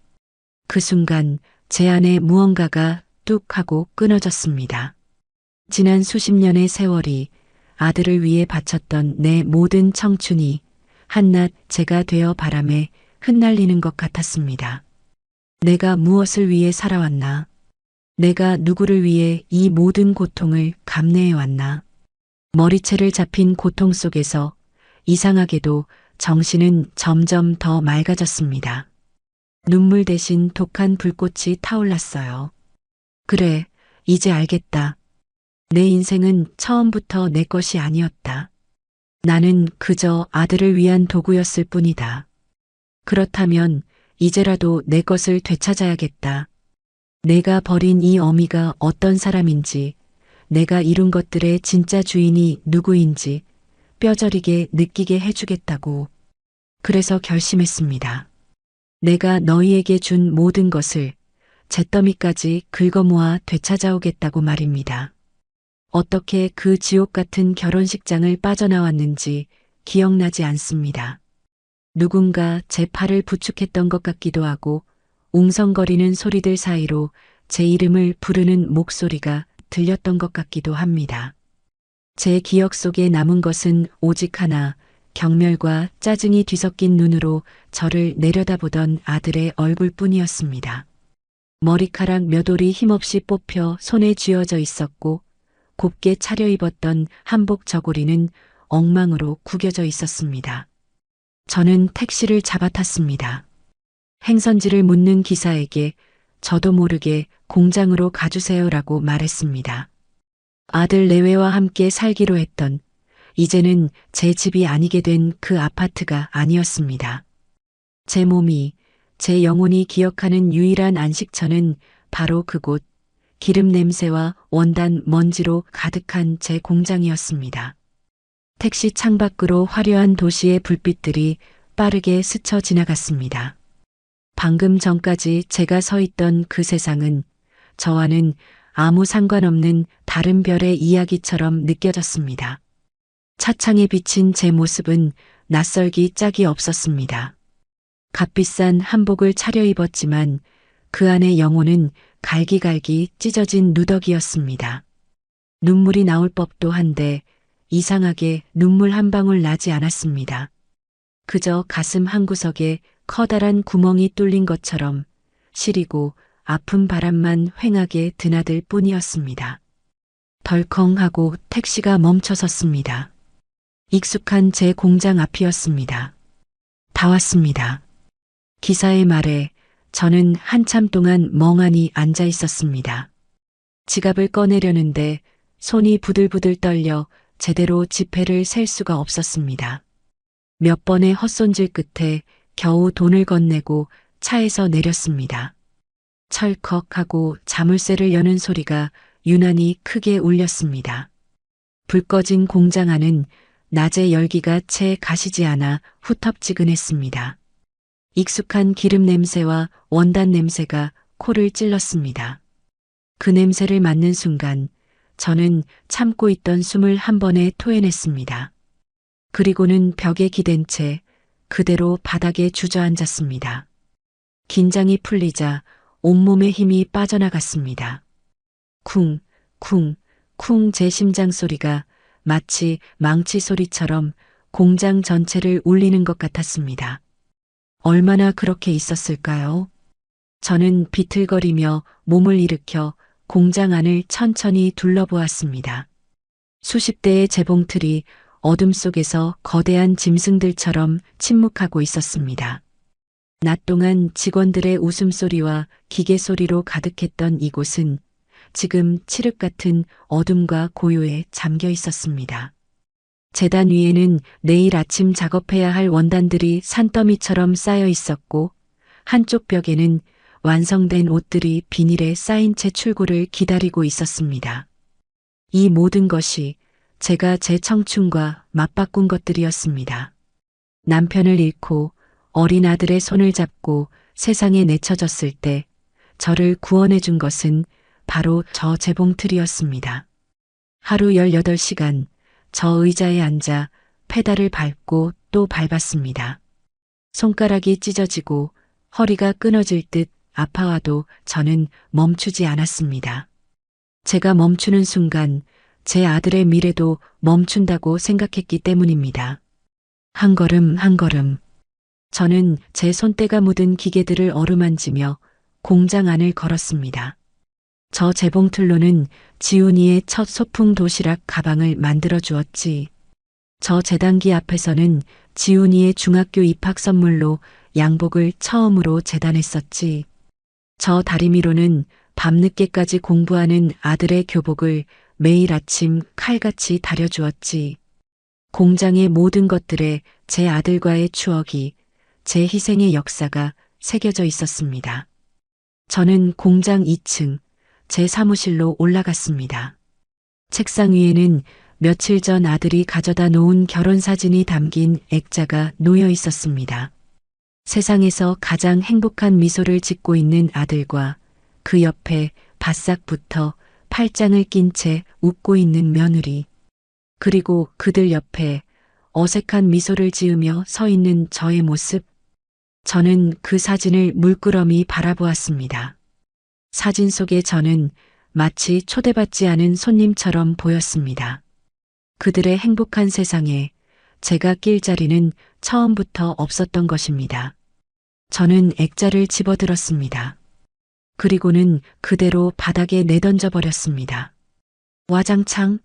그 순간 제 안에 무언가가 뚝 하고 끊어졌습니다. 지난 수십 년의 세월이 아들을 위해 바쳤던 내 모든 청춘이 한낱 제가 되어 바람에 흩날리는 것 같았습니다. 내가 무엇을 위해 살아왔나? 내가 누구를 위해 이 모든 고통을 감내해왔나? 머리채를 잡힌 고통 속에서 이상하게도 정신은 점점 더 맑아졌습니다. 눈물 대신 독한 불꽃이 타올랐어요. 그래, 이제 알겠다. 내 인생은 처음부터 내 것이 아니었다. 나는 그저 아들을 위한 도구였을 뿐이다. 그렇다면 이제라도 내 것을 되찾아야겠다. 내가 버린 이 어미가 어떤 사람인지, 내가 이룬 것들의 진짜 주인이 누구인지 뼈저리게 느끼게 해주겠다고. 그래서 결심했습니다. 내가 너희에게 준 모든 것을 잿더미까지 긁어모아 되찾아오겠다고 말입니다. 어떻게 그 지옥 같은 결혼식장을 빠져나왔는지 기억나지 않습니다. 누군가 제 팔을 부축했던 것 같기도 하고 웅성거리는 소리들 사이로 제 이름을 부르는 목소리가 들렸던 것 같기도 합니다. 제 기억 속에 남은 것은 오직 하나, 경멸과 짜증이 뒤섞인 눈으로 저를 내려다보던 아들의 얼굴뿐이었습니다. 머리카락 몇 올이 힘없이 뽑혀 손에 쥐어져 있었고 곱게 차려입었던 한복 저고리는 엉망으로 구겨져 있었습니다. 저는 택시를 잡아탔습니다. 행선지를 묻는 기사에게 저도 모르게 공장으로 가주세요라고 말했습니다. 아들 내외와 함께 살기로 했던, 이제는 제 집이 아니게 된 그 아파트가 아니었습니다. 제 몸이, 제 영혼이 기억하는 유일한 안식처는 바로 그곳, 기름 냄새와 원단 먼지로 가득한 제 공장이었습니다. 택시 창밖으로 화려한 도시의 불빛들이 빠르게 스쳐 지나갔습니다. 방금 전까지 제가 서 있던 그 세상은 저와는 아무 상관없는 다른 별의 이야기처럼 느껴졌습니다. 차창에 비친 제 모습은 낯설기 짝이 없었습니다. 값비싼 한복을 차려입었지만 그 안의 영혼은 갈기갈기 찢어진 누더기였습니다. 눈물이 나올 법도 한데 이상하게 눈물 한 방울 나지 않았습니다. 그저 가슴 한구석에 커다란 구멍이 뚫린 것처럼 시리고 아픈 바람만 휑하게 드나들 뿐이었습니다. 덜컹하고 택시가 멈춰섰습니다. 익숙한 제 공장 앞이었습니다. 다 왔습니다. 기사의 말에 저는 한참 동안 멍하니 앉아 있었습니다. 지갑을 꺼내려는데 손이 부들부들 떨려 제대로 지폐를 셀 수가 없었습니다. 몇 번의 헛손질 끝에 겨우 돈을 건네고 차에서 내렸습니다. 철컥하고 자물쇠를 여는 소리가 유난히 크게 울렸습니다. 불 꺼진 공장 안은 낮에 열기가 채 가시지 않아 후텁지근했습니다. 익숙한 기름 냄새와 원단 냄새가 코를 찔렀습니다. 그 냄새를 맡는 순간 저는 참고 있던 숨을 한 번에 토해냈습니다. 그리고는 벽에 기댄 채 그대로 바닥에 주저앉았습니다. 긴장이 풀리자 온몸의 힘이 빠져나갔습니다. 쿵, 쿵, 쿵 제 심장 소리가 마치 망치 소리처럼 공장 전체를 울리는 것 같았습니다. 얼마나 그렇게 있었을까요? 저는 비틀거리며 몸을 일으켜 공장 안을 천천히 둘러보았습니다. 수십 대의 재봉틀이 어둠 속에서 거대한 짐승들처럼 침묵하고 있었습니다. 낮 동안 직원들의 웃음소리와 기계 소리로 가득했던 이곳은 지금 칠흑 같은 어둠과 고요에 잠겨 있었습니다. 재단 위에는 내일 아침 작업해야 할 원단들이 산더미처럼 쌓여 있었고, 한쪽 벽에는 완성된 옷들이 비닐에 쌓인 채 출고를 기다리고 있었습니다. 이 모든 것이 제가 제 청춘과 맞바꾼 것들이었습니다. 남편을 잃고 어린 아들의 손을 잡고 세상에 내쳐졌을 때 저를 구원해 준 것은 바로 저 재봉틀이었습니다. 하루 18시간 저 의자에 앉아 페달을 밟고 또 밟았습니다. 손가락이 찢어지고 허리가 끊어질 듯 아파와도 저는 멈추지 않았습니다. 제가 멈추는 순간 제 아들의 미래도 멈춘다고 생각했기 때문입니다. 한 걸음 한 걸음. 저는 제 손때가 묻은 기계들을 어루만지며 공장 안을 걸었습니다. 저 재봉틀로는 지훈이의 첫 소풍 도시락 가방을 만들어 주었지. 저 재단기 앞에서는 지훈이의 중학교 입학 선물로 양복을 처음으로 재단했었지. 저 다리미로는 밤늦게까지 공부하는 아들의 교복을 매일 아침 칼같이 다려주었지. 공장의 모든 것들에 제 아들과의 추억이, 제 희생의 역사가 새겨져 있었습니다. 저는 공장 2층, 제 사무실로 올라갔습니다. 책상 위에는 며칠 전 아들이 가져다 놓은 결혼사진이 담긴 액자가 놓여 있었습니다. 세상에서 가장 행복한 미소를 짓고 있는 아들과 그 옆에 바싹 붙어 팔짱을 낀 채 웃고 있는 며느리, 그리고 그들 옆에 어색한 미소를 지으며 서 있는 저의 모습. 저는 그 사진을 물끄러미 바라보았습니다. 사진 속의 저는 마치 초대받지 않은 손님처럼 보였습니다. 그들의 행복한 세상에 제가 낄 자리는 처음부터 없었던 것입니다. 저는 액자를 집어들었습니다. 그리고는 그대로 바닥에 내던져 버렸습니다. 와장창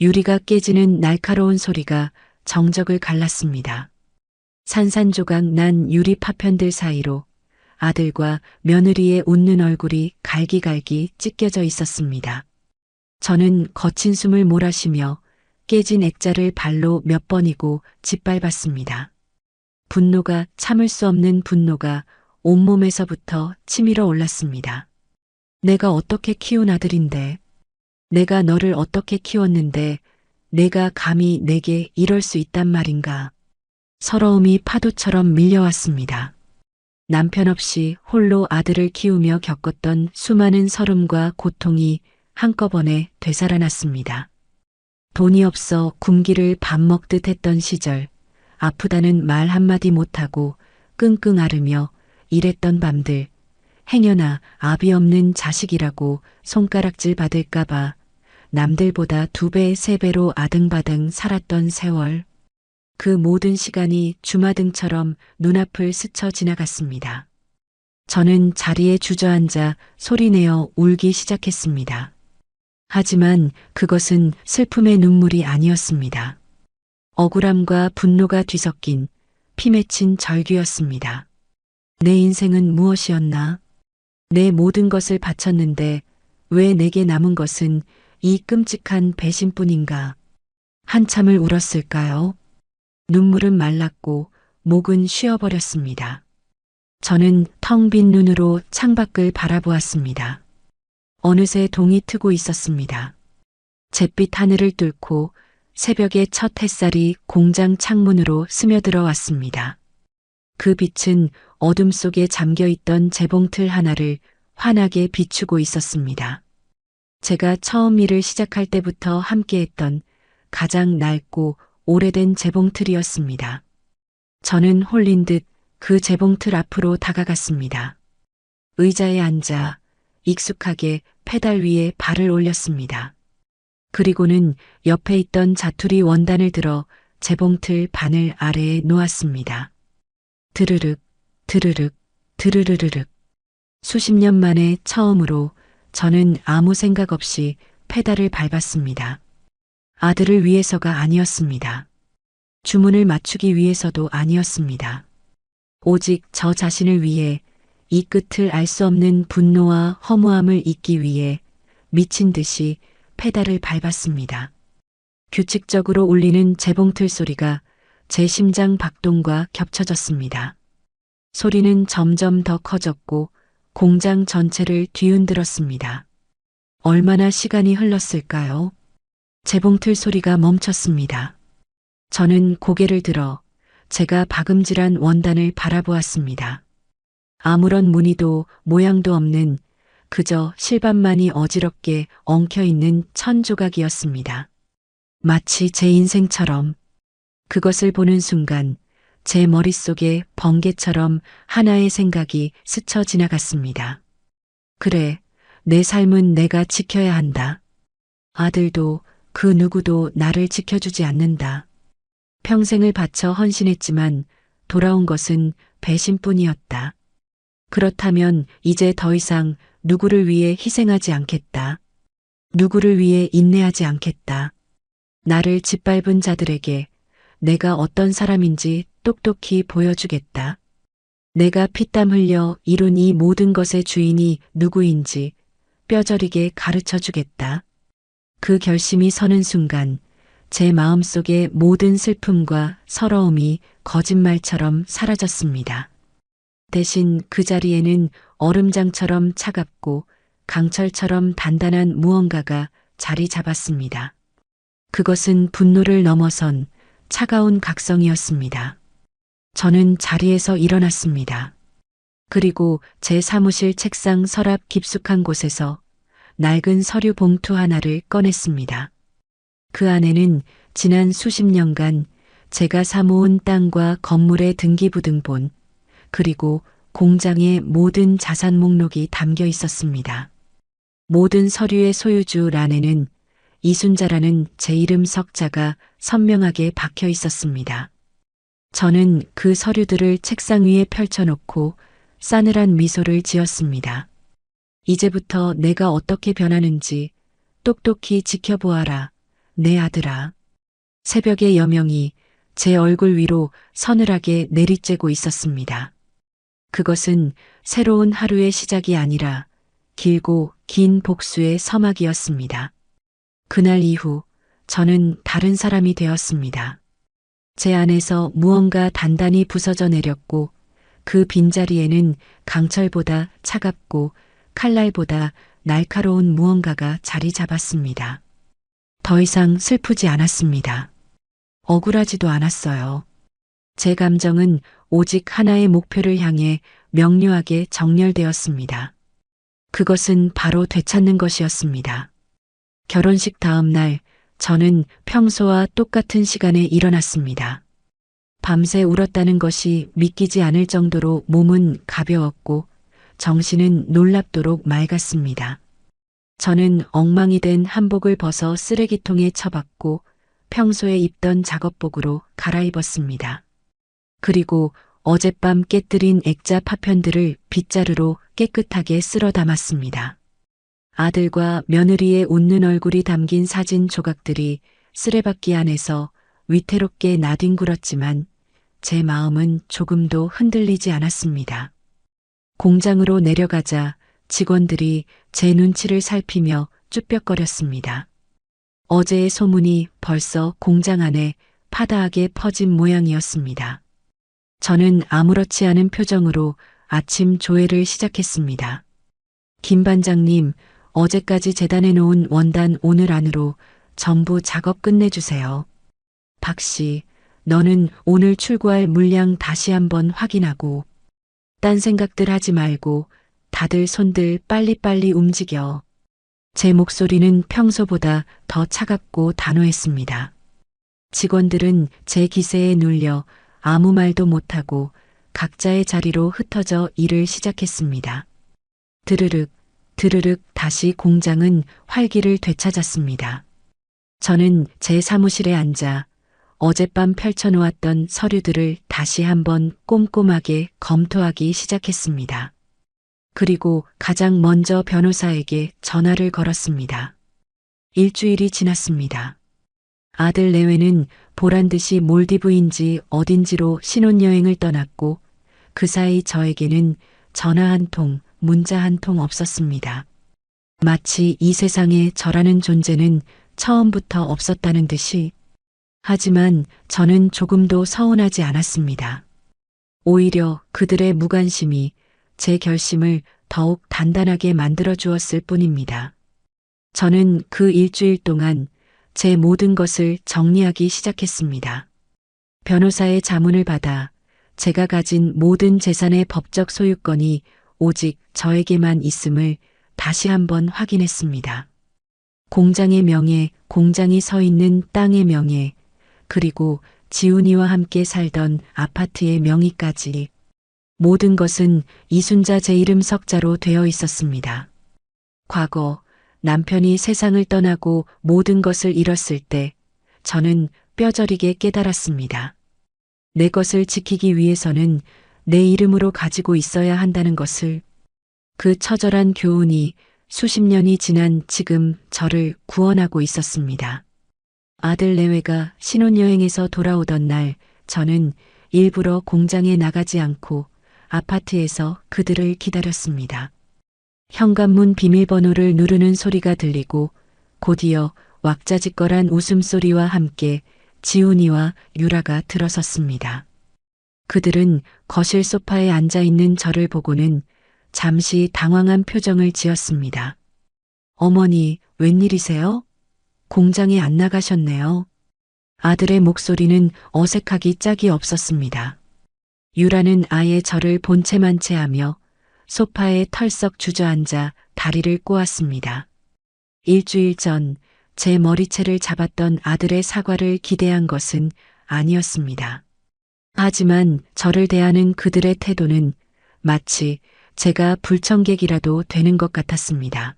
유리가 깨지는 날카로운 소리가 정적을 갈랐습니다. 산산조각 난 유리 파편들 사이로 아들과 며느리의 웃는 얼굴이 갈기갈기 찢겨져 있었습니다. 저는 거친 숨을 몰아쉬며 깨진 액자를 발로 몇 번이고 짓밟았습니다. 분노가, 참을 수 없는 분노가 온몸에서부터 치밀어 올랐습니다. 내가 어떻게 키운 아들인데, 내가 너를 어떻게 키웠는데 내가 감히 내게 이럴 수 있단 말인가. 서러움이 파도처럼 밀려왔습니다. 남편 없이 홀로 아들을 키우며 겪었던 수많은 서름과 고통이 한꺼번에 되살아났습니다. 돈이 없어 굶기를 밥 먹듯 했던 시절, 아프다는 말 한마디 못하고 끙끙 앓으며 일했던 밤들, 행여나 아비 없는 자식이라고 손가락질 받을까봐 남들보다 2배, 3배로 아등바등 살았던 세월. 그 모든 시간이 주마등처럼 눈앞을 스쳐 지나갔습니다. 저는 자리에 주저앉아 소리내어 울기 시작했습니다. 하지만 그것은 슬픔의 눈물이 아니었습니다. 억울함과 분노가 뒤섞인 피 맺힌 절규였습니다. 내 인생은 무엇이었나? 내 모든 것을 바쳤는데 왜 내게 남은 것은 이 끔찍한 배신뿐인가? 한참을 울었을까요? 눈물은 말랐고 목은 쉬어버렸습니다. 저는 텅 빈 눈으로 창밖을 바라보았습니다. 어느새 동이 트고 있었습니다. 잿빛 하늘을 뚫고 새벽의 첫 햇살이 공장 창문으로 스며들어 왔습니다. 그 빛은 어둠 속에 잠겨있던 재봉틀 하나를 환하게 비추고 있었습니다. 제가 처음 일을 시작할 때부터 함께했던 가장 낡고 오래된 재봉틀이었습니다. 저는 홀린 듯 그 재봉틀 앞으로 다가갔습니다. 의자에 앉아 익숙하게 페달 위에 발을 올렸습니다. 그리고는 옆에 있던 자투리 원단을 들어 재봉틀 바늘 아래에 놓았습니다. 드르륵, 드르륵, 드르르르륵. 수십 년 만에 처음으로 저는 아무 생각 없이 페달을 밟았습니다. 아들을 위해서가 아니었습니다. 주문을 맞추기 위해서도 아니었습니다. 오직 저 자신을 위해, 이 끝을 알 수 없는 분노와 허무함을 잊기 위해 미친 듯이 페달을 밟았습니다. 규칙적으로 울리는 재봉틀 소리가 제 심장 박동과 겹쳐졌습니다. 소리는 점점 더 커졌고 공장 전체를 뒤흔들었습니다. 얼마나 시간이 흘렀을까요? 재봉틀 소리가 멈췄습니다. 저는 고개를 들어 제가 박음질한 원단을 바라보았습니다. 아무런 무늬도 모양도 없는, 그저 실밥만이 어지럽게 엉켜있는 천 조각이었습니다. 마치 제 인생처럼. 그것을 보는 순간 제 머릿속에 번개처럼 하나의 생각이 스쳐 지나갔습니다. 그래, 내 삶은 내가 지켜야 한다. 아들도 그 누구도 나를 지켜주지 않는다. 평생을 바쳐 헌신했지만 돌아온 것은 배신뿐이었다. 그렇다면 이제 더 이상 누구를 위해 희생하지 않겠다. 누구를 위해 인내하지 않겠다. 나를 짓밟은 자들에게 내가 어떤 사람인지 똑똑히 보여주겠다. 내가 피땀 흘려 이룬 이 모든 것의 주인이 누구인지 뼈저리게 가르쳐 주겠다. 그 결심이 서는 순간 제 마음속의 모든 슬픔과 서러움이 거짓말처럼 사라졌습니다. 대신 그 자리에는 얼음장처럼 차갑고 강철처럼 단단한 무언가가 자리 잡았습니다. 그것은 분노를 넘어선 차가운 각성이었습니다. 저는 자리에서 일어났습니다. 그리고 제 사무실 책상 서랍 깊숙한 곳에서 낡은 서류 봉투 하나를 꺼냈습니다. 그 안에는 지난 수십 년간 제가 사모은 땅과 건물의 등기부등본, 그리고 공장의 모든 자산 목록이 담겨 있었습니다. 모든 서류의 소유주란에는 이순자라는 제 이름 석자가 선명하게 박혀 있었습니다. 저는 그 서류들을 책상 위에 펼쳐놓고 싸늘한 미소를 지었습니다. 이제부터 내가 어떻게 변하는지 똑똑히 지켜보아라, 내 아들아. 새벽의 여명이 제 얼굴 위로 서늘하게 내리쬐고 있었습니다. 그것은 새로운 하루의 시작이 아니라 길고 긴 복수의 서막이었습니다. 그날 이후 저는 다른 사람이 되었습니다. 제 안에서 무언가 단단히 부서져 내렸고 그 빈자리에는 강철보다 차갑고 칼날보다 날카로운 무언가가 자리 잡았습니다. 더 이상 슬프지 않았습니다. 억울하지도 않았어요. 제 감정은 오직 하나의 목표를 향해 명료하게 정렬되었습니다. 그것은 바로 되찾는 것이었습니다. 결혼식 다음 날 저는 평소와 똑같은 시간에 일어났습니다. 밤새 울었다는 것이 믿기지 않을 정도로 몸은 가벼웠고 정신은 놀랍도록 맑았습니다. 저는 엉망이 된 한복을 벗어 쓰레기통에 처박고 평소에 입던 작업복으로 갈아입었습니다. 그리고 어젯밤 깨뜨린 액자 파편들을 빗자루로 깨끗하게 쓸어 담았습니다. 아들과 며느리의 웃는 얼굴이 담긴 사진 조각들이 쓰레받기 안에서 위태롭게 나뒹굴었지만 제 마음은 조금도 흔들리지 않았습니다. 공장으로 내려가자 직원들이 제 눈치를 살피며 쭈뼛거렸습니다. 어제의 소문이 벌써 공장 안에 파다하게 퍼진 모양이었습니다. 저는 아무렇지 않은 표정으로 아침 조회를 시작했습니다. 김 반장님, 어제까지 재단해 놓은 원단 오늘 안으로 전부 작업 끝내주세요. 박 씨, 너는 오늘 출고할 물량 다시 한번 확인하고 딴 생각들 하지 말고 다들 손들 빨리빨리 움직여. 제 목소리는 평소보다 더 차갑고 단호했습니다. 직원들은 제 기세에 눌려 아무 말도 못하고 각자의 자리로 흩어져 일을 시작했습니다. 드르륵, 드르륵 다시 공장은 활기를 되찾았습니다. 저는 제 사무실에 앉아 어젯밤 펼쳐놓았던 서류들을 다시 한번 꼼꼼하게 검토하기 시작했습니다. 그리고 가장 먼저 변호사에게 전화를 걸었습니다. 일주일이 지났습니다. 아들 내외는 보란듯이 몰디브인지 어딘지로 신혼여행을 떠났고 그 사이 저에게는 전화 한 통, 문자 한 통 없었습니다. 마치 이 세상에 저라는 존재는 처음부터 없었다는 듯이. 하지만 저는 조금도 서운하지 않았습니다. 오히려 그들의 무관심이 제 결심을 더욱 단단하게 만들어 주었을 뿐입니다. 저는 그 일주일 동안 제 모든 것을 정리하기 시작했습니다. 변호사의 자문을 받아 제가 가진 모든 재산의 법적 소유권이 오직 저에게만 있음을 다시 한번 확인했습니다. 공장의 명예, 공장이 서 있는 땅의 명예, 그리고 지훈이와 함께 살던 아파트의 명의까지 모든 것은 이순자 제 이름 석자로 되어 있었습니다. 과거 남편이 세상을 떠나고 모든 것을 잃었을 때 저는 뼈저리게 깨달았습니다. 내 것을 지키기 위해서는 내 이름으로 가지고 있어야 한다는 것을. 그 처절한 교훈이 수십 년이 지난 지금 저를 구원하고 있었습니다. 아들 내외가 신혼여행에서 돌아오던 날 저는 일부러 공장에 나가지 않고 아파트에서 그들을 기다렸습니다. 현관문 비밀번호를 누르는 소리가 들리고 곧이어 왁자지껄한 웃음소리와 함께 지훈이와 유라가 들어섰습니다. 그들은 거실 소파에 앉아있는 저를 보고는 잠시 당황한 표정을 지었습니다. 어머니, 웬일이세요? 공장에 안 나가셨네요. 아들의 목소리는 어색하기 짝이 없었습니다. 유라는 아예 저를 본체만 채하며 소파에 털썩 주저앉아 다리를 꼬았습니다. 일주일 전 제 머리채를 잡았던 아들의 사과를 기대한 것은 아니었습니다. 하지만 저를 대하는 그들의 태도는 마치 제가 불청객이라도 되는 것 같았습니다.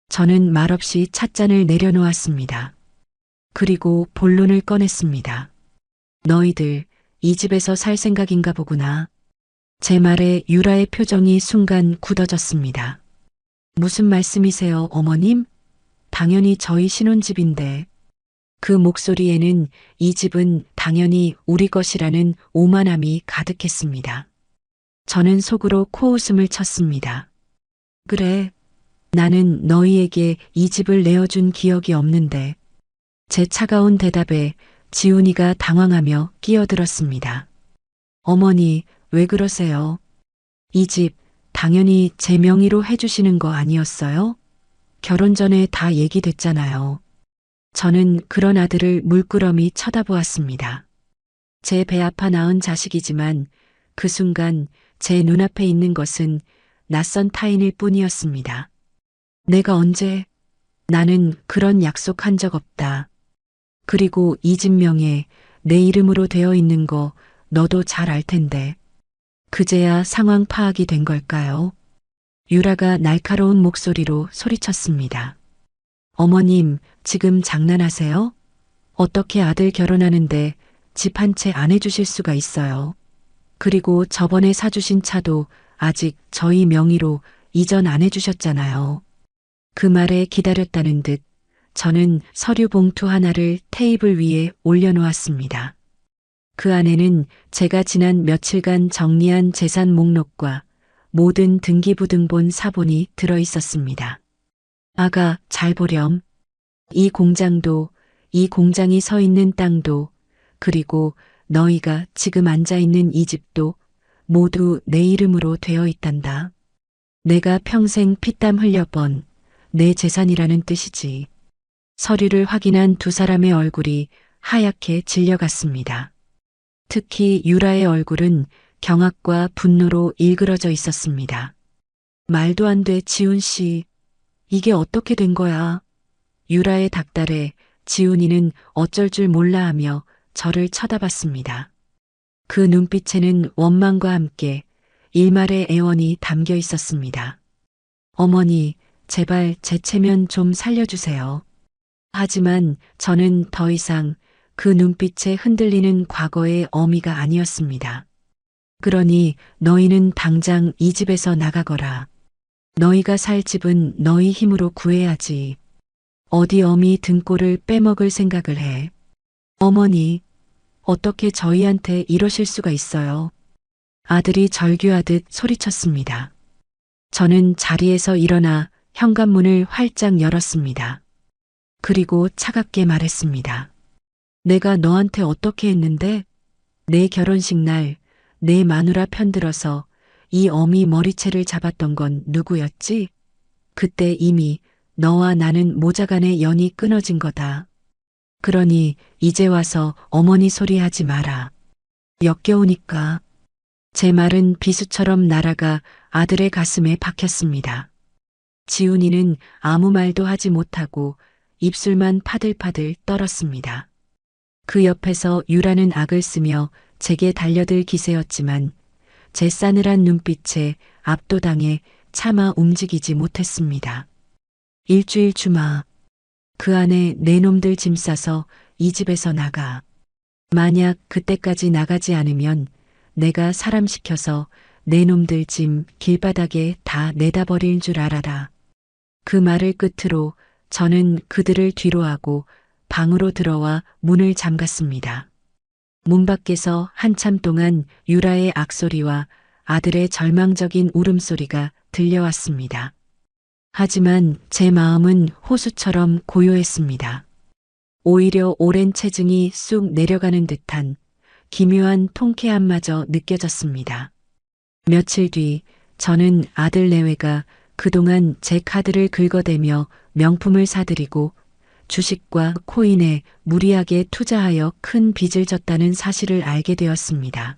저는 말없이 찻잔을 내려놓았습니다. 그리고 본론을 꺼냈습니다. 너희들 이 집에서 살 생각인가 보구나. 제 말에 유라의 표정이 순간 굳어졌습니다. 무슨 말씀이세요, 어머님? 당연히 저희 신혼집인데. 그 목소리에는 이 집은 당연히 우리 것이라는 오만함이 가득했습니다. 저는 속으로 코웃음을 쳤습니다. 그래, 나는 너희에게 이 집을 내어준 기억이 없는데. 제 차가운 대답에 지훈이가 당황하며 끼어들었습니다. 어머니, 왜 그러세요? 이 집 당연히 제 명의로 해주시는 거 아니었어요? 결혼 전에 다 얘기됐잖아요. 저는 그런 아들을 물끄러미 쳐다보았습니다. 제 배 아파 낳은 자식이지만 그 순간 제 눈앞에 있는 것은 낯선 타인일 뿐이었습니다. 내가 언제? 나는 그런 약속한 적 없다. 그리고 이 집 명에 내 이름으로 되어 있는 거 너도 잘 알 텐데. 그제야 상황 파악이 된 걸까요? 유라가 날카로운 목소리로 소리쳤습니다. 어머님, 지금 장난하세요? 어떻게 아들 결혼하는데 집 한 채 안 해주실 수가 있어요? 그리고 저번에 사주신 차도 아직 저희 명의로 이전 안 해주셨잖아요. 그 말에 기다렸다는 듯 저는 서류 봉투 하나를 테이블 위에 올려놓았습니다. 그 안에는 제가 지난 며칠간 정리한 재산 목록과 모든 등기부등본 사본이 들어 있었습니다. 아가, 잘 보렴. 이 공장도, 이 공장이 서 있는 땅도, 그리고 너희가 지금 앉아 있는 이 집도 모두 내 이름으로 되어 있단다. 내가 평생 피땀 흘려 번 내 재산이라는 뜻이지. 서류를 확인한 두 사람의 얼굴이 하얗게 질려갔습니다. 특히 유라의 얼굴은 경악과 분노로 일그러져 있었습니다. 말도 안 돼, 지훈 씨. 이게 어떻게 된 거야? 유라의 닭달에 지훈이는 어쩔 줄 몰라 하며 저를 쳐다봤습니다. 그 눈빛에는 원망과 함께 일말의 애원이 담겨 있었습니다. 어머니, 제발 제 체면 좀 살려주세요. 하지만 저는 더 이상 그 눈빛에 흔들리는 과거의 어미가 아니었습니다. 그러니 너희는 당장 이 집에서 나가거라. 너희가 살 집은 너희 힘으로 구해야지. 어디 어미 등골을 빼먹을 생각을 해. 어머니, 어떻게 저희한테 이러실 수가 있어요? 아들이 절규하듯 소리쳤습니다. 저는 자리에서 일어나 현관문을 활짝 열었습니다. 그리고 차갑게 말했습니다. 내가 너한테 어떻게 했는데? 내 결혼식 날 내 마누라 편들어서 이 어미 머리채를 잡았던 건 누구였지? 그때 이미 너와 나는 모자간의 연이 끊어진 거다. 그러니 이제 와서 어머니 소리 하지 마라. 역겨우니까. 제 말은 비수처럼 날아가 아들의 가슴에 박혔습니다. 지훈이는 아무 말도 하지 못하고 입술만 파들파들 떨었습니다. 그 옆에서 유라는 악을 쓰며 제게 달려들 기세였지만 제 싸늘한 눈빛에 압도당해 차마 움직이지 못했습니다. 일주일 주마. 그 안에 내 놈들 짐 싸서 이 집에서 나가. 만약 그때까지 나가지 않으면 내가 사람 시켜서 내 놈들 짐 길바닥에 다 내다 버릴 줄 알아라. 그 말을 끝으로 저는 그들을 뒤로하고 방으로 들어와 문을 잠갔습니다. 문 밖에서 한참 동안 유라의 악소리와 아들의 절망적인 울음소리가 들려왔습니다. 하지만 제 마음은 호수처럼 고요했습니다. 오히려 오랜 체증이 쑥 내려가는 듯한 기묘한 통쾌함마저 느껴졌습니다. 며칠 뒤 저는 아들 내외가 그동안 제 카드를 긁어대며 명품을 사들이고 주식과 코인에 무리하게 투자하여 큰 빚을 졌다는 사실을 알게 되었습니다.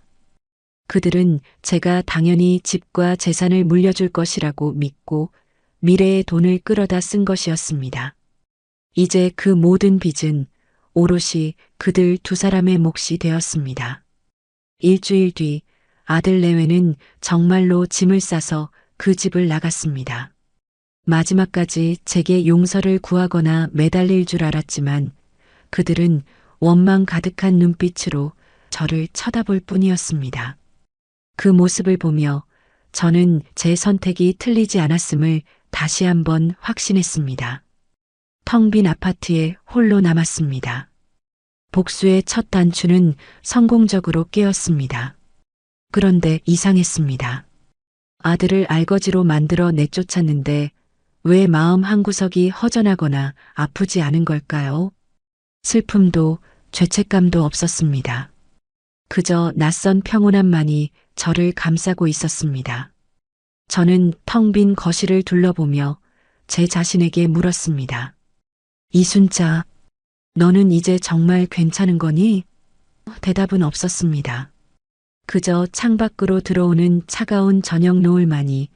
그들은 제가 당연히 집과 재산을 물려줄 것이라고 믿고 미래의 돈을 끌어다 쓴 것이었습니다. 이제 그 모든 빚은 오롯이 그들 두 사람의 몫이 되었습니다. 일주일 뒤 아들 내외는 정말로 짐을 싸서 그 집을 나갔습니다. 마지막까지 제게 용서를 구하거나 매달릴 줄 알았지만 그들은 원망 가득한 눈빛으로 저를 쳐다볼 뿐이었습니다. 그 모습을 보며 저는 제 선택이 틀리지 않았음을 다시 한번 확신했습니다. 텅 빈 아파트에 홀로 남았습니다. 복수의 첫 단추는 성공적으로 깨었습니다. 그런데 이상했습니다. 아들을 알거지로 만들어 내쫓았는데 왜 마음 한구석이 허전하거나 아프지 않은 걸까요? 슬픔도 죄책감도 없었습니다. 그저 낯선 평온함만이 저를 감싸고 있었습니다. 저는 텅 빈 거실을 둘러보며 제 자신에게 물었습니다. 이순자, 너는 이제 정말 괜찮은 거니? 대답은 없었습니다. 그저 창밖으로 들어오는 차가운 저녁 노을만이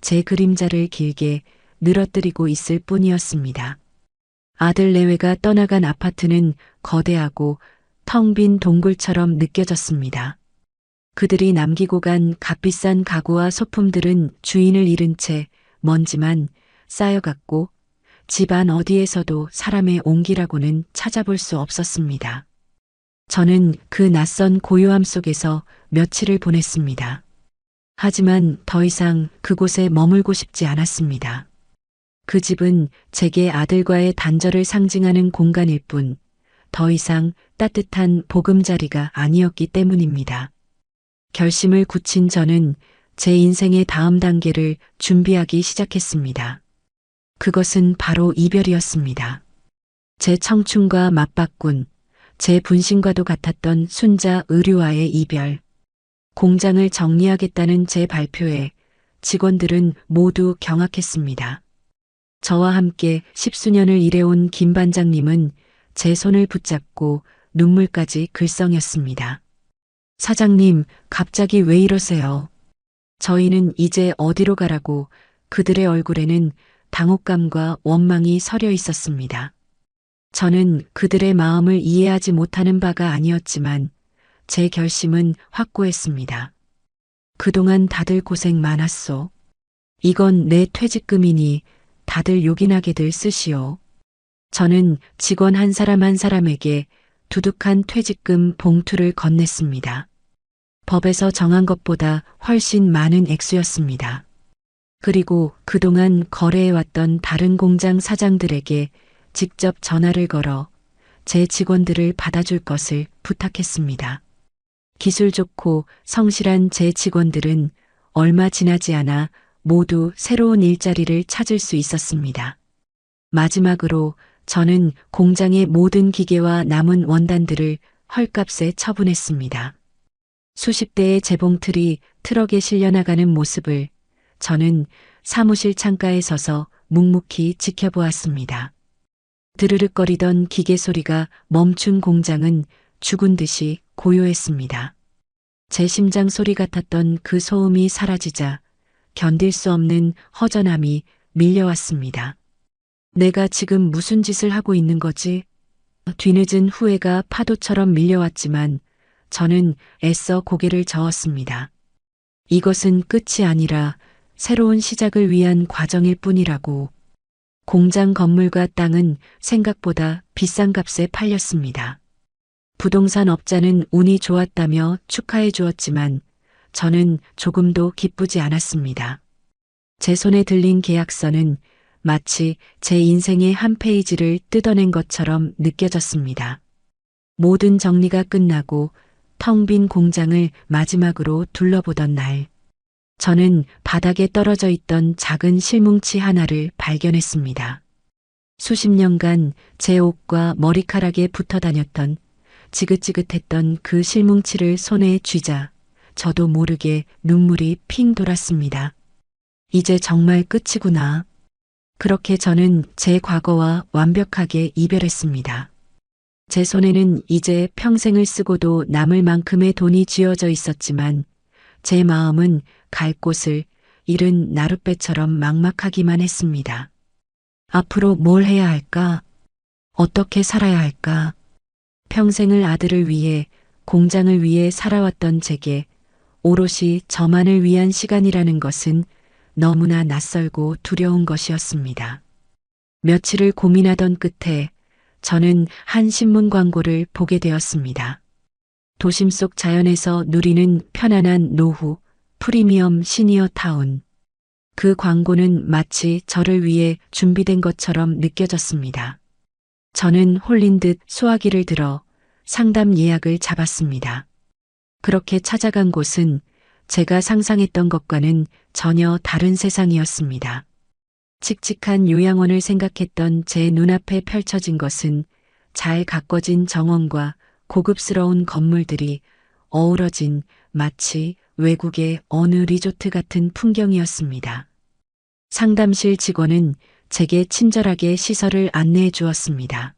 제 그림자를 길게 늘어뜨리고 있을 뿐이었습니다. 아들 내외가 떠나간 아파트는 거대하고 텅 빈 동굴처럼 느껴졌습니다. 그들이 남기고 간 값비싼 가구와 소품들은 주인을 잃은 채 먼지만 쌓여갔고 집안 어디에서도 사람의 온기라고는 찾아볼 수 없었습니다. 저는 그 낯선 고요함 속에서 며칠을 보냈습니다. 하지만 더 이상 그곳에 머물고 싶지 않았습니다. 그 집은 제게 아들과의 단절을 상징하는 공간일 뿐 더 이상 따뜻한 보금자리가 아니었기 때문입니다. 결심을 굳힌 저는 제 인생의 다음 단계를 준비하기 시작했습니다. 그것은 바로 이별이었습니다. 제 청춘과 맞바꾼, 제 분신과도 같았던 순자 의류와의 이별. 공장을 정리하겠다는 제 발표에 직원들은 모두 경악했습니다. 저와 함께 10수년을 일해온 김 반장님은 제 손을 붙잡고 눈물까지 글썽였습니다. 사장님, 갑자기 왜 이러세요? 저희는 이제 어디로 가라고 그들의 얼굴에는 당혹감과 원망이 서려 있었습니다. 저는 그들의 마음을 이해하지 못하는 바가 아니었지만 제 결심은 확고했습니다. 그동안 다들 고생 많았소. 이건 내 퇴직금이니 다들 요긴하게들 쓰시오. 저는 직원 한 사람 한 사람에게 두둑한 퇴직금 봉투를 건넸습니다. 법에서 정한 것보다 훨씬 많은 액수였습니다. 그리고 그동안 거래해왔던 다른 공장 사장들에게 직접 전화를 걸어 제 직원들을 받아줄 것을 부탁했습니다. 기술 좋고 성실한 제 직원들은 얼마 지나지 않아 모두 새로운 일자리를 찾을 수 있었습니다. 마지막으로 저는 공장의 모든 기계와 남은 원단들을 헐값에 처분했습니다. 수십 대의 재봉틀이 트럭에 실려나가는 모습을 저는 사무실 창가에 서서 묵묵히 지켜보았습니다. 드르륵거리던 기계 소리가 멈춘 공장은 죽은 듯이 고요했습니다. 제 심장 소리 같았던 그 소음이 사라지자 견딜 수 없는 허전함이 밀려왔습니다. 내가 지금 무슨 짓을 하고 있는 거지? 뒤늦은 후회가 파도처럼 밀려왔지만 저는 애써 고개를 저었습니다. 이것은 끝이 아니라 새로운 시작을 위한 과정일 뿐이라고. 공장 건물과 땅은 생각보다 비싼 값에 팔렸습니다. 부동산 업자는 운이 좋았다며 축하해 주었지만 저는 조금도 기쁘지 않았습니다. 제 손에 들린 계약서는 마치 제 인생의 한 페이지를 뜯어낸 것처럼 느껴졌습니다. 모든 정리가 끝나고 텅 빈 공장을 마지막으로 둘러보던 날, 저는 바닥에 떨어져 있던 작은 실뭉치 하나를 발견했습니다. 수십 년간 제 옷과 머리카락에 붙어 다녔던 지긋지긋했던 그 실뭉치를 손에 쥐자 저도 모르게 눈물이 핑 돌았습니다. 이제 정말 끝이구나. 그렇게 저는 제 과거와 완벽하게 이별했습니다. 제 손에는 이제 평생을 쓰고도 남을 만큼의 돈이 쥐어져 있었지만 제 마음은 갈 곳을 잃은 나룻배처럼 막막하기만 했습니다. 앞으로 뭘 해야 할까? 어떻게 살아야 할까? 평생을 아들을 위해, 공장을 위해 살아왔던 제게 오롯이 저만을 위한 시간이라는 것은 너무나 낯설고 두려운 것이었습니다. 며칠을 고민하던 끝에 저는 한 신문 광고를 보게 되었습니다. 도심 속 자연에서 누리는 편안한 노후, 프리미엄 시니어 타운. 그 광고는 마치 저를 위해 준비된 것처럼 느껴졌습니다. 저는 홀린 듯 수화기를 들어 상담 예약을 잡았습니다. 그렇게 찾아간 곳은 제가 상상했던 것과는 전혀 다른 세상이었습니다. 칙칙한 요양원을 생각했던 제 눈앞에 펼쳐진 것은 잘 가꿔진 정원과 고급스러운 건물들이 어우러진 마치 외국의 어느 리조트 같은 풍경이었습니다. 상담실 직원은 제게 친절하게 시설을 안내해 주었습니다.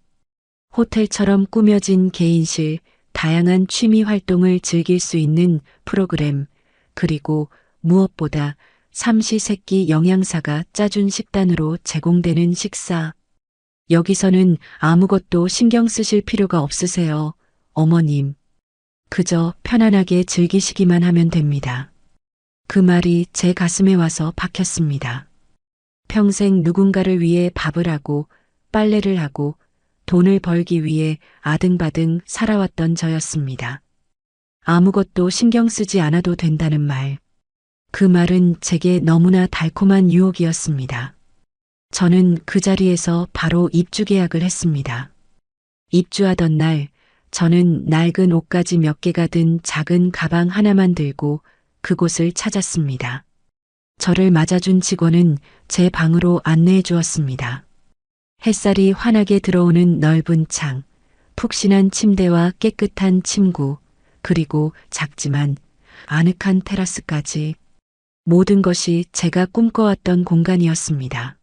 호텔처럼 꾸며진 개인실, 다양한 취미 활동을 즐길 수 있는 프로그램, 그리고 무엇보다 삼시세끼 영양사가 짜준 식단으로 제공되는 식사. 여기서는 아무것도 신경 쓰실 필요가 없으세요, 어머님. 그저 편안하게 즐기시기만 하면 됩니다. 그 말이 제 가슴에 와서 박혔습니다. 평생 누군가를 위해 밥을 하고 빨래를 하고 돈을 벌기 위해 아등바등 살아왔던 저였습니다. 아무것도 신경 쓰지 않아도 된다는 말. 그 말은 제게 너무나 달콤한 유혹이었습니다. 저는 그 자리에서 바로 입주 계약을 했습니다. 입주하던 날, 저는 낡은 옷가지 몇 개가 든 작은 가방 하나만 들고 그곳을 찾았습니다. 저를 맞아준 직원은 제 방으로 안내해 주었습니다. 햇살이 환하게 들어오는 넓은 창, 푹신한 침대와 깨끗한 침구, 그리고 작지만 아늑한 테라스까지 모든 것이 제가 꿈꿔왔던 공간이었습니다.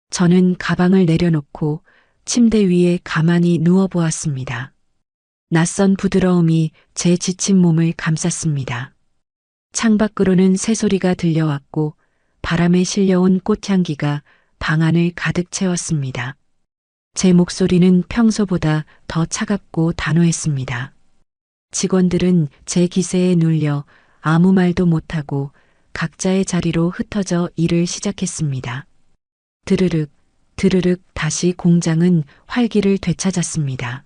저는 가방을 내려놓고 침대 위에 가만히 누워보았습니다. 낯선 부드러움이 제 지친 몸을 감쌌습니다. 창밖으로는 새소리가 들려왔고 바람에 실려온 꽃향기가 방 안을 가득 채웠습니다. 제 목소리는 평소보다 더 차갑고 단호했습니다. 직원들은 제 기세에 눌려 아무 말도 못하고 각자의 자리로 흩어져 일을 시작했습니다. 드르륵, 드르륵 다시 공장은 활기를 되찾았습니다.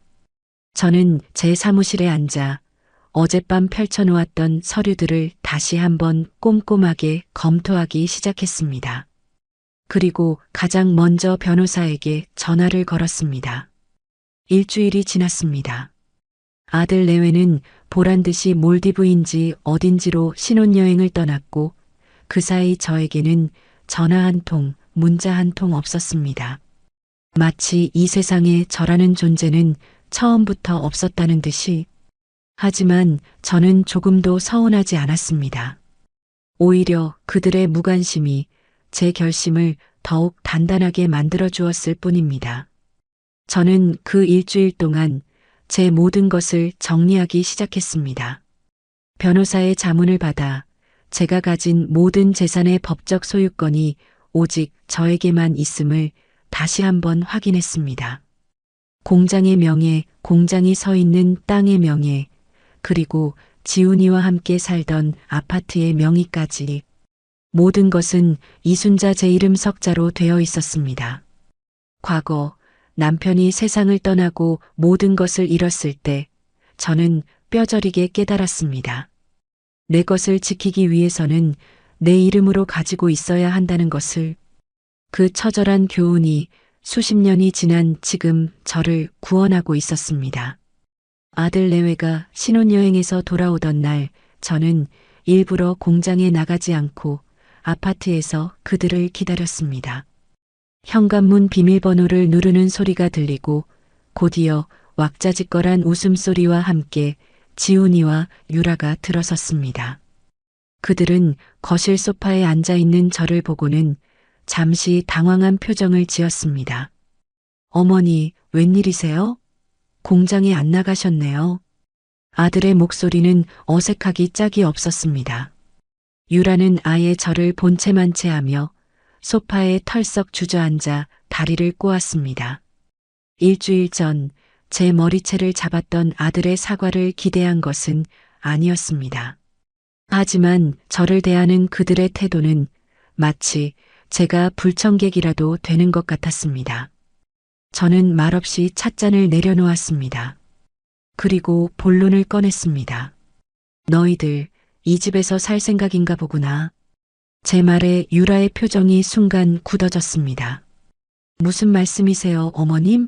저는 제 사무실에 앉아 어젯밤 펼쳐놓았던 서류들을 다시 한번 꼼꼼하게 검토하기 시작했습니다. 그리고 가장 먼저 변호사에게 전화를 걸었습니다. 일주일이 지났습니다. 아들 내외는 보란듯이 몰디브인지 어딘지로 신혼여행을 떠났고 그 사이 저에게는 전화 한 통, 문자 한 통 없었습니다. 마치 이 세상에 저라는 존재는 처음부터 없었다는 듯이. 하지만 저는 조금도 서운하지 않았습니다. 오히려 그들의 무관심이 제 결심을 더욱 단단하게 만들어 주었을 뿐입니다. 저는 그 일주일 동안 제 모든 것을 정리하기 시작했습니다. 변호사의 자문을 받아 제가 가진 모든 재산의 법적 소유권이 오직 저에게만 있음을 다시 한번 확인했습니다. 공장의 명예, 공장이 서 있는 땅의 명예, 그리고 지훈이와 함께 살던 아파트의 명의까지 모든 것은 이순자 제 이름 석자로 되어 있었습니다. 과거 남편이 세상을 떠나고 모든 것을 잃었을 때 저는 뼈저리게 깨달았습니다. 내 것을 지키기 위해서는 내 이름으로 가지고 있어야 한다는 것을. 그 처절한 교훈이 수십 년이 지난 지금 저를 구원하고 있었습니다. 아들 내외가 신혼여행에서 돌아오던 날 저는 일부러 공장에 나가지 않고 아파트에서 그들을 기다렸습니다. 현관문 비밀번호를 누르는 소리가 들리고 곧이어 왁자지껄한 웃음소리와 함께 지훈이와 유라가 들어섰습니다. 그들은 거실 소파에 앉아있는 저를 보고는 잠시 당황한 표정을 지었습니다. 어머니, 웬일이세요? 공장에 안 나가셨네요. 아들의 목소리는 어색하기 짝이 없었습니다. 유라는 아예 저를 본체만 채하며 소파에 털썩 주저앉아 다리를 꼬았습니다. 일주일 전 제 머리채를 잡았던 아들의 사과를 기대한 것은 아니었습니다. 하지만 저를 대하는 그들의 태도는 마치 제가 불청객이라도 되는 것 같았습니다. 저는 말없이 찻잔을 내려놓았습니다. 그리고 본론을 꺼냈습니다. 너희들 이 집에서 살 생각인가 보구나. 제 말에 유라의 표정이 순간 굳어졌습니다. 무슨 말씀이세요, 어머님?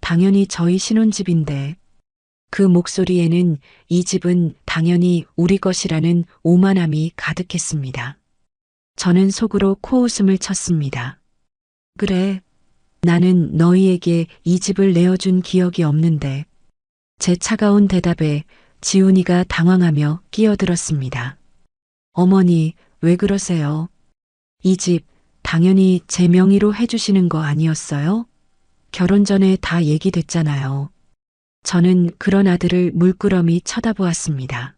당연히 저희 신혼집인데. 그 목소리에는 이 집은 당연히 우리 것이라는 오만함이 가득했습니다. 저는 속으로 코웃음을 쳤습니다. 그래, 나는 너희에게 이 집을 내어준 기억이 없는데. 제 차가운 대답에 지훈이가 당황하며 끼어들었습니다. 어머니, 왜 그러세요? 이 집 당연히 제 명의로 해주시는 거 아니었어요? 결혼 전에 다 얘기됐잖아요. 저는 그런 아들을 물끄러미 쳐다보았습니다.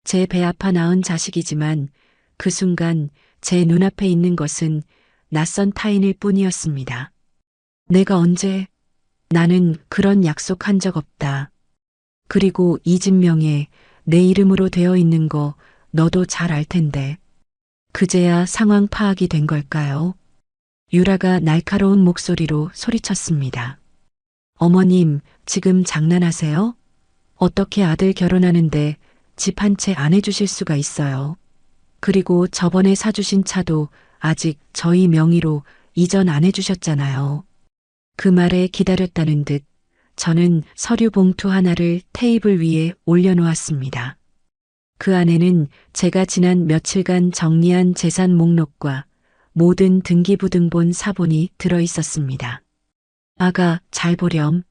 제 배 아파 낳은 자식이지만 그 순간 제 눈앞에 있는 것은 낯선 타인일 뿐이었습니다. 내가 언제? 나는 그런 약속한 적 없다. 그리고 이 집 명예 내 이름으로 되어 있는 거 너도 잘 알 텐데. 그제야 상황 파악이 된 걸까요? 유라가 날카로운 목소리로 소리쳤습니다. 어머님, 지금 장난하세요? 어떻게 아들 결혼하는데 집 한 채 안 해주실 수가 있어요? 그리고 저번에 사주신 차도 아직 저희 명의로 이전 안 해주셨잖아요. 그 말에 기다렸다는 듯 저는 서류 봉투 하나를 테이블 위에 올려놓았습니다. 그 안에는 제가 지난 며칠간 정리한 재산 목록과 모든 등기부등본 사본이 들어 있었습니다. 아가, 잘 보렴.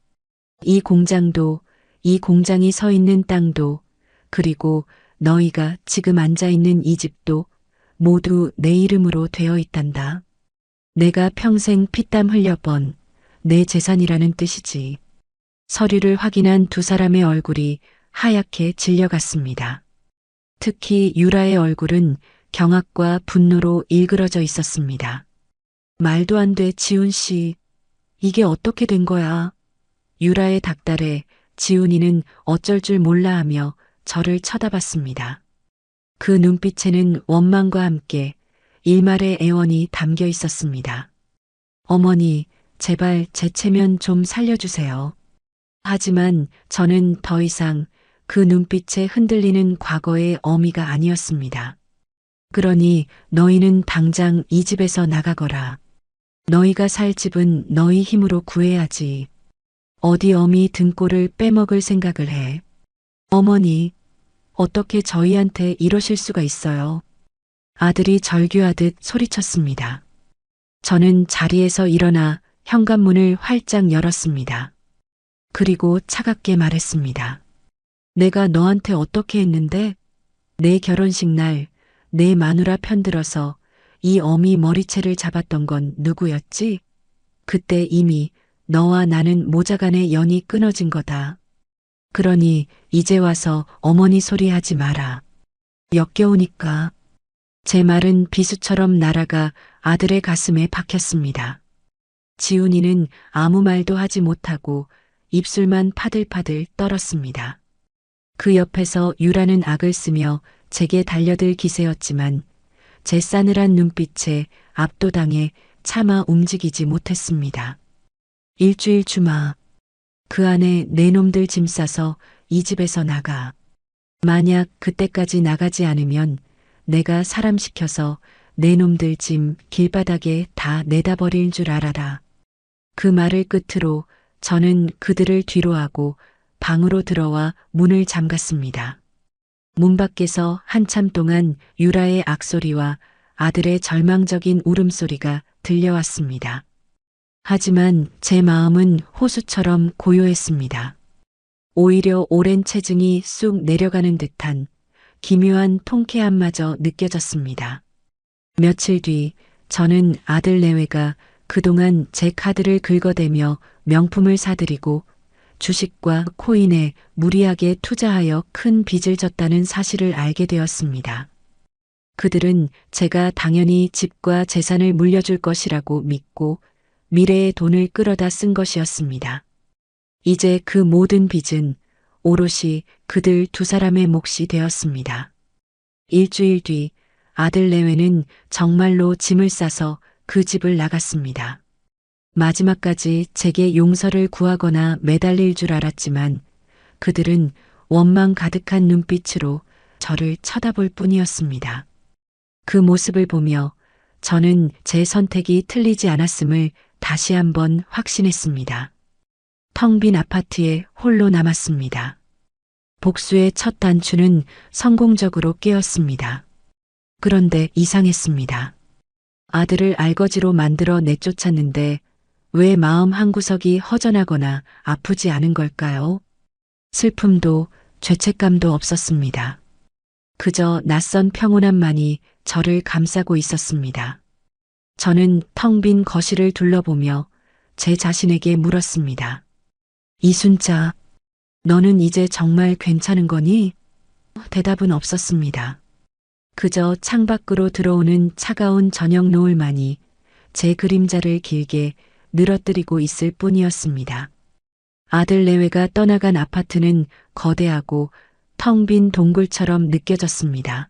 이 공장도, 이 공장이 서 있는 땅도, 그리고 너희가 지금 앉아 있는 이 집도 모두 내 이름으로 되어 있단다. 내가 평생 피땀 흘려 번 내 재산이라는 뜻이지. 서류를 확인한 두 사람의 얼굴이 하얗게 질려갔습니다. 특히 유라의 얼굴은 경악과 분노로 일그러져 있었습니다. 말도 안 돼, 지훈 씨. 이게 어떻게 된 거야? 유라의 닭달에 지훈이는 어쩔 줄 몰라 하며 저를 쳐다봤습니다. 그 눈빛에는 원망과 함께 일말의 애원이 담겨 있었습니다. 어머니, 제발 제 체면 좀 살려주세요. 하지만 저는 더 이상 그 눈빛에 흔들리는 과거의 어미가 아니었습니다. 그러니 너희는 당장 이 집에서 나가거라. 너희가 살 집은 너희 힘으로 구해야지. 어디 어미 등골을 빼먹을 생각을 해. 어머니, 어떻게 저희한테 이러실 수가 있어요? 아들이 절규하듯 소리쳤습니다. 저는 자리에서 일어나 현관문을 활짝 열었습니다. 그리고 차갑게 말했습니다. 내가 너한테 어떻게 했는데? 내 결혼식 날 내 마누라 편들어서 이 어미 머리채를 잡았던 건 누구였지? 그때 이미 너와 나는 모자간의 연이 끊어진 거다. 그러니 이제 와서 어머니 소리 하지 마라. 역겨우니까. 제 말은 비수처럼 날아가 아들의 가슴에 박혔습니다. 지훈이는 아무 말도 하지 못하고 입술만 파들파들 떨었습니다. 그 옆에서 유라는 악을 쓰며 제게 달려들 기세였지만 제 싸늘한 눈빛에 압도당해 차마 움직이지 못했습니다. 일주일 주마. 그 안에 내 놈들 짐 싸서 이 집에서 나가. 만약 그때까지 나가지 않으면 내가 사람 시켜서 내 놈들 짐 길바닥에 다 내다 버릴 줄 알아라. 그 말을 끝으로 저는 그들을 뒤로하고 방으로 들어와 문을 잠갔습니다. 문 밖에서 한참 동안 유라의 악소리와 아들의 절망적인 울음소리가 들려왔습니다. 하지만 제 마음은 호수처럼 고요했습니다. 오히려 오랜 체증이 쑥 내려가는 듯한 기묘한 통쾌함마저 느껴졌습니다. 며칠 뒤 저는 아들 내외가 그동안 제 카드를 긁어대며 명품을 사들이고 주식과 코인에 무리하게 투자하여 큰 빚을 졌다는 사실을 알게 되었습니다. 그들은 제가 당연히 집과 재산을 물려줄 것이라고 믿고 미래의 돈을 끌어다 쓴 것이었습니다. 이제 그 모든 빚은 오롯이 그들 두 사람의 몫이 되었습니다. 일주일 뒤 아들 내외는 정말로 짐을 싸서 그 집을 나갔습니다. 마지막까지 제게 용서를 구하거나 매달릴 줄 알았지만 그들은 원망 가득한 눈빛으로 저를 쳐다볼 뿐이었습니다. 그 모습을 보며 저는 제 선택이 틀리지 않았음을 다시 한번 확신했습니다. 텅 빈 아파트에 홀로 남았습니다. 복수의 첫 단추는 성공적으로 깨었습니다. 그런데 이상했습니다. 아들을 알거지로 만들어 내쫓았는데 왜 마음 한구석이 허전하거나 아프지 않은 걸까요? 슬픔도 죄책감도 없었습니다. 그저 낯선 평온함만이 저를 감싸고 있었습니다. 저는 텅 빈 거실을 둘러보며 제 자신에게 물었습니다. 이순자, 너는 이제 정말 괜찮은 거니? 대답은 없었습니다. 그저 창밖으로 들어오는 차가운 저녁 노을만이 제 그림자를 길게 늘어뜨리고 있을 뿐이었습니다. 아들 내외가 떠나간 아파트는 거대하고 텅 빈 동굴처럼 느껴졌습니다.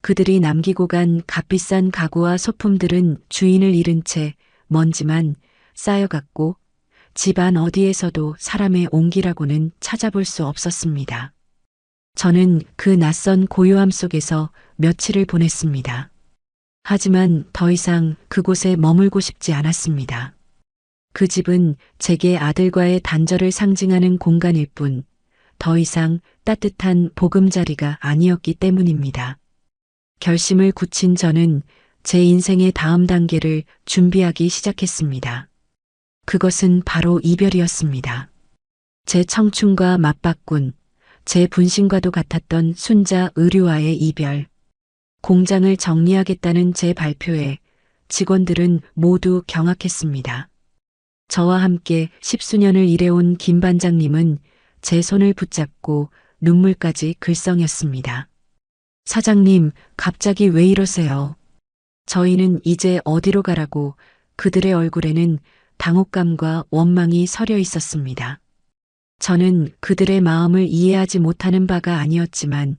그들이 남기고 간 값비싼 가구와 소품들은 주인을 잃은 채 먼지만 쌓여갔고 집안 어디에서도 사람의 온기라고는 찾아볼 수 없었습니다. 저는 그 낯선 고요함 속에서 며칠을 보냈습니다. 하지만 더 이상 그곳에 머물고 싶지 않았습니다. 그 집은 제게 아들과의 단절을 상징하는 공간일 뿐 더 이상 따뜻한 보금자리가 아니었기 때문입니다. 결심을 굳힌 저는 제 인생의 다음 단계를 준비하기 시작했습니다. 그것은 바로 이별이었습니다. 제 청춘과 맞바꾼, 제 분신과도 같았던 순자 의류와의 이별. 공장을 정리하겠다는 제 발표에 직원들은 모두 경악했습니다. 저와 함께 10수년을 일해온 김 반장님은 제 손을 붙잡고 눈물까지 글썽였습니다. 사장님, 갑자기 왜 이러세요? 저희는 이제 어디로 가라고 그들의 얼굴에는 당혹감과 원망이 서려 있었습니다. 저는 그들의 마음을 이해하지 못하는 바가 아니었지만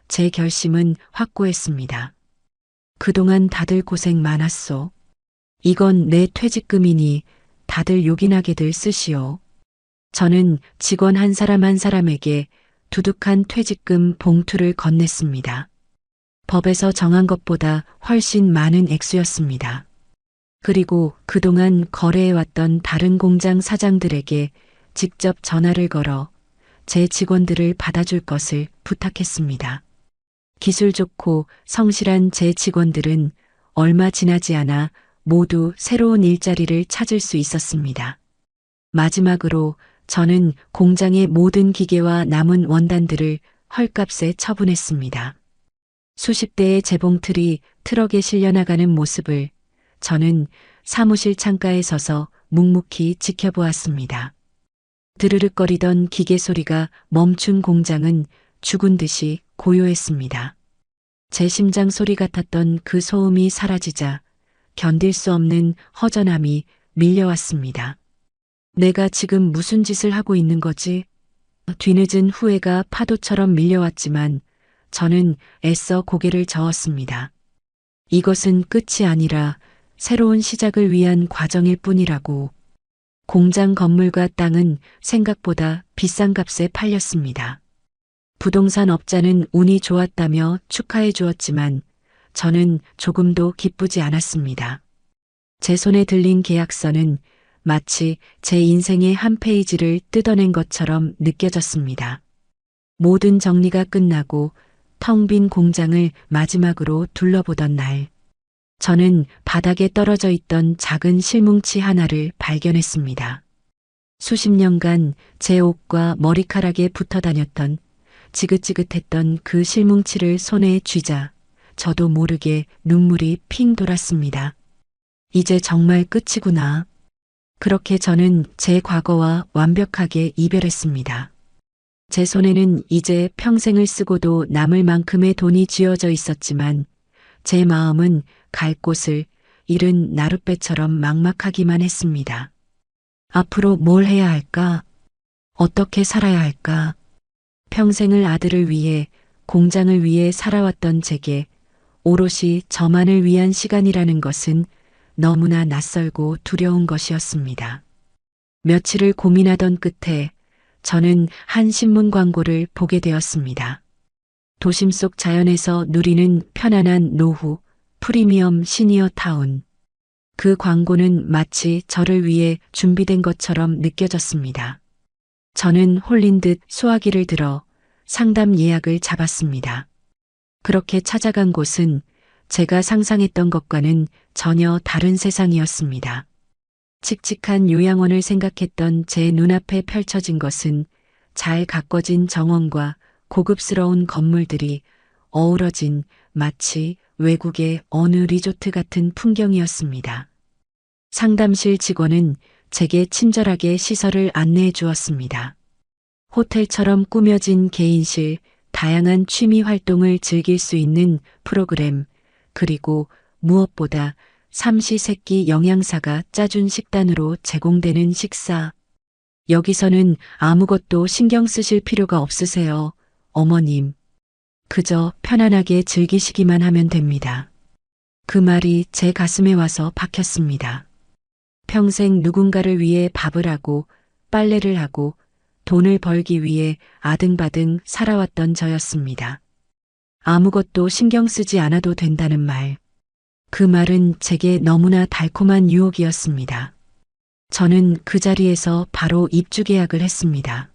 제 결심은 확고했습니다. 그동안 다들 고생 많았소. 이건 내 퇴직금이니 다들 요긴하게들 쓰시오. 저는 직원 한 사람 한 사람에게 두둑한 퇴직금 봉투를 건넸습니다. 법에서 정한 것보다 훨씬 많은 액수였습니다. 그리고 그동안 거래해왔던 다른 공장 사장들에게 직접 전화를 걸어 제 직원들을 받아줄 것을 부탁했습니다. 기술 좋고 성실한 제 직원들은 얼마 지나지 않아 모두 새로운 일자리를 찾을 수 있었습니다. 마지막으로 저는 공장의 모든 기계와 남은 원단들을 헐값에 처분했습니다. 수십 대의 재봉틀이 트럭에 실려나가는 모습을 저는 사무실 창가에 서서 묵묵히 지켜보았습니다. 드르륵거리던 기계 소리가 멈춘 공장은 죽은 듯이 고요했습니다. 제 심장 소리 같았던 그 소음이 사라지자 견딜 수 없는 허전함이 밀려왔습니다. 내가 지금 무슨 짓을 하고 있는 거지? 뒤늦은 후회가 파도처럼 밀려왔지만 저는 애써 고개를 저었습니다. 이것은 끝이 아니라 새로운 시작을 위한 과정일 뿐이라고. 공장 건물과 땅은 생각보다 비싼 값에 팔렸습니다. 부동산 업자는 운이 좋았다며 축하해 주었지만 저는 조금도 기쁘지 않았습니다. 제 손에 들린 계약서는 마치 제 인생의 한 페이지를 뜯어낸 것처럼 느껴졌습니다. 모든 정리가 끝나고 텅 빈 공장을 마지막으로 둘러보던 날, 저는 바닥에 떨어져 있던 작은 실뭉치 하나를 발견했습니다. 수십 년간 제 옷과 머리카락에 붙어 다녔던 지긋지긋했던 그 실뭉치를 손에 쥐자 저도 모르게 눈물이 핑 돌았습니다. 이제 정말 끝이구나. 그렇게 저는 제 과거와 완벽하게 이별했습니다. 제 손에는 이제 평생을 쓰고도 남을 만큼의 돈이 쥐어져 있었지만 제 마음은 갈 곳을 잃은 나룻배처럼 막막하기만 했습니다. 앞으로 뭘 해야 할까? 어떻게 살아야 할까? 평생을 아들을 위해, 공장을 위해 살아왔던 제게 오롯이 저만을 위한 시간이라는 것은 너무나 낯설고 두려운 것이었습니다. 며칠을 고민하던 끝에 저는 한 신문 광고를 보게 되었습니다. 도심 속 자연에서 누리는 편안한 노후, 프리미엄 시니어 타운. 그 광고는 마치 저를 위해 준비된 것처럼 느껴졌습니다. 저는 홀린 듯 수화기를 들어 상담 예약을 잡았습니다. 그렇게 찾아간 곳은 제가 상상했던 것과는 전혀 다른 세상이었습니다. 칙칙한 요양원을 생각했던 제 눈앞에 펼쳐진 것은 잘 가꿔진 정원과 고급스러운 건물들이 어우러진 마치 외국의 어느 리조트 같은 풍경이었습니다. 상담실 직원은 제게 친절하게 시설을 안내해 주었습니다. 호텔처럼 꾸며진 개인실, 다양한 취미 활동을 즐길 수 있는 프로그램, 그리고 무엇보다 삼시세끼 영양사가 짜준 식단으로 제공되는 식사. 여기서는 아무것도 신경 쓰실 필요가 없으세요, 어머님. 그저 편안하게 즐기시기만 하면 됩니다. 그 말이 제 가슴에 와서 박혔습니다. 평생 누군가를 위해 밥을 하고 빨래를 하고 돈을 벌기 위해 아등바등 살아왔던 저였습니다. 아무것도 신경 쓰지 않아도 된다는 말. 그 말은 제게 너무나 달콤한 유혹이었습니다. 저는 그 자리에서 바로 입주 계약을 했습니다.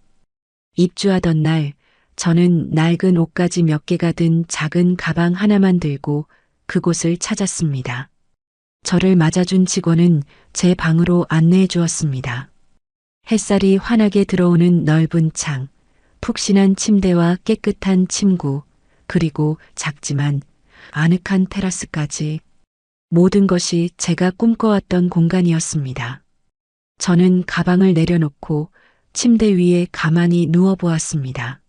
입주하던 날, 저는 낡은 옷가지 몇 개가 든 작은 가방 하나만 들고 그곳을 찾았습니다. 저를 맞아준 직원은 제 방으로 안내해 주었습니다. 햇살이 환하게 들어오는 넓은 창, 푹신한 침대와 깨끗한 침구, 그리고 작지만 아늑한 테라스까지 모든 것이 제가 꿈꿔왔던 공간이었습니다. 저는 가방을 내려놓고 침대 위에 가만히 누워보았습니다.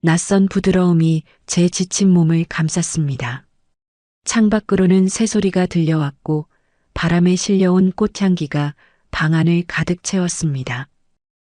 낯선 부드러움이 제 지친 몸을 감쌌습니다. 창밖으로는 새소리가 들려왔고 바람에 실려온 꽃향기가 방 안을 가득 채웠습니다.